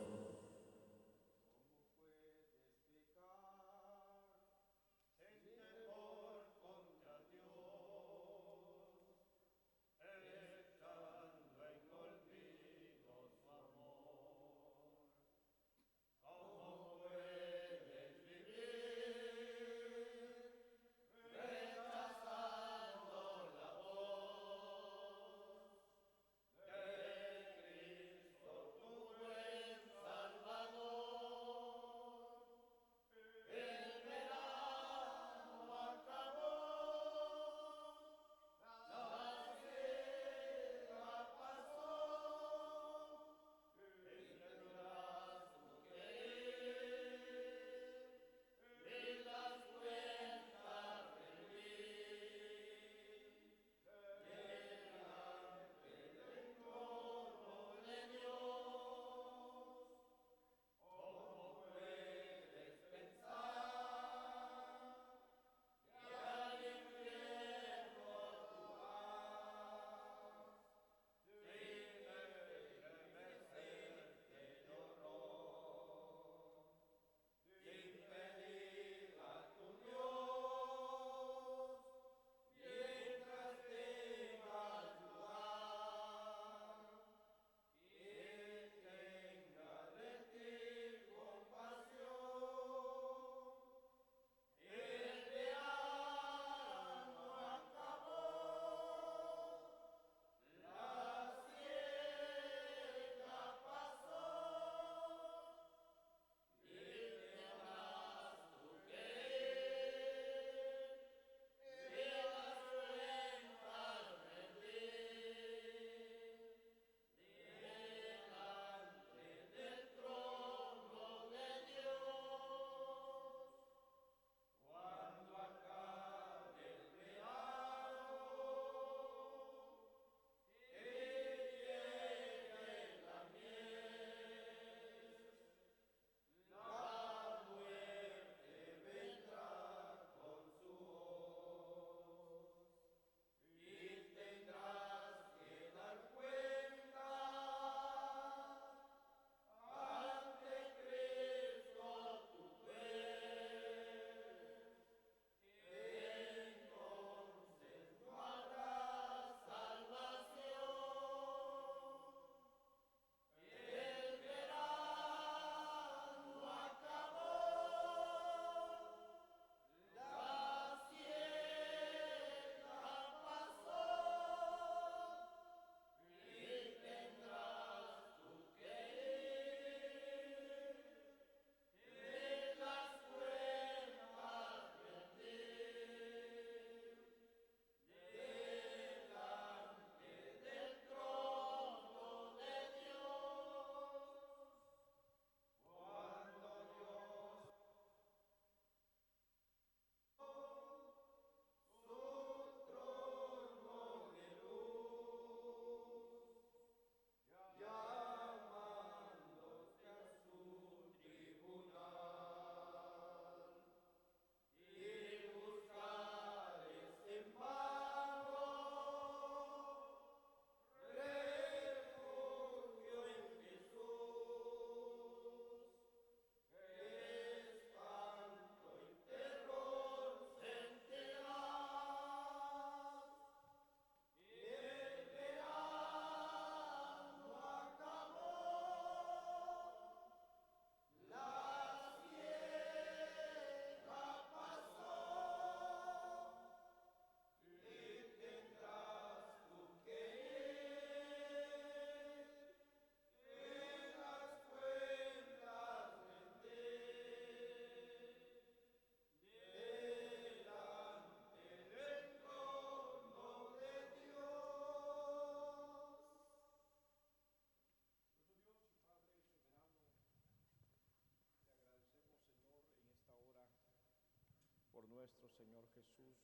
nuestro Señor Jesús,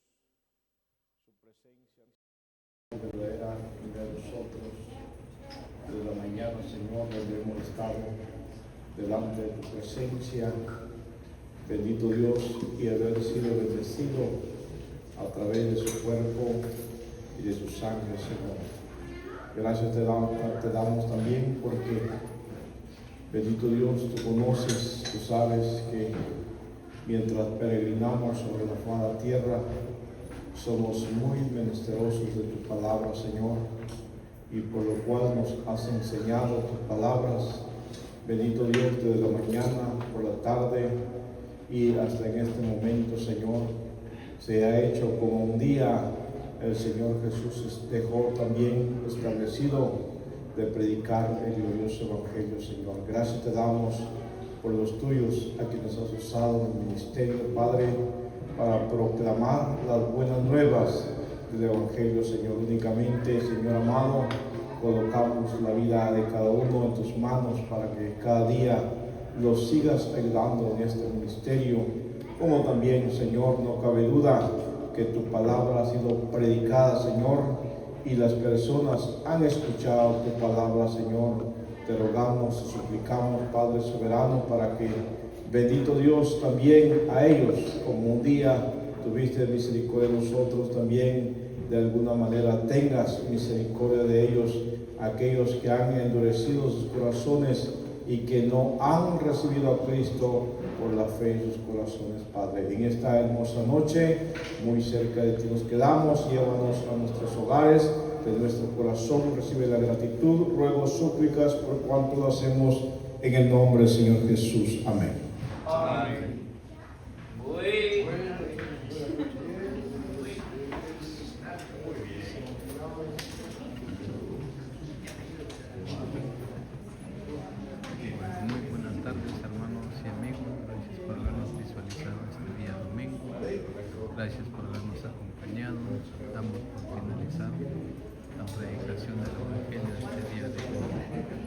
su presencia verdadera de nosotros, desde la mañana, Señor, donde hemos estado delante de tu presencia, bendito Dios, y haber sido bendecido a través de su cuerpo y de su sangre, Señor. Gracias te damos también porque, bendito Dios, tú conoces, tú sabes que mientras peregrinamos sobre la amada tierra, somos muy menesterosos de tu palabra, Señor, y por lo cual nos has enseñado tus palabras, bendito Dios, desde la mañana, por la tarde y hasta en este momento, Señor, se ha hecho como un día el Señor Jesús dejó también establecido de predicar el glorioso Evangelio, Señor. Gracias te damos por los tuyos a quienes has usado en el ministerio, Padre, para proclamar las buenas nuevas del Evangelio, Señor. Únicamente, Señor amado, colocamos la vida de cada uno en tus manos para que cada día los sigas ayudando en este ministerio, como también, Señor, no cabe duda que tu palabra ha sido predicada, Señor, y las personas han escuchado tu palabra, Señor. Te rogamos y suplicamos, Padre soberano, para que, bendito Dios, también a ellos, como un día tuviste misericordia de nosotros, también de alguna manera tengas misericordia de ellos, aquellos que han endurecido sus corazones y que no han recibido a Cristo por la fe en sus corazones, Padre. En esta hermosa noche, muy cerca de ti nos quedamos, llévanos a nuestros hogares, de nuestro corazón recibe la gratitud, ruegos, súplicas, por cuanto lo hacemos en el nombre del Señor Jesús. Amén. Amén. Muy buenas tardes, hermanos y amigos. Gracias por habernos visualizado este día domingo. Gracias por habernos acompañado. Damos por finalizado la predicación del Evangelio de este día de hoy.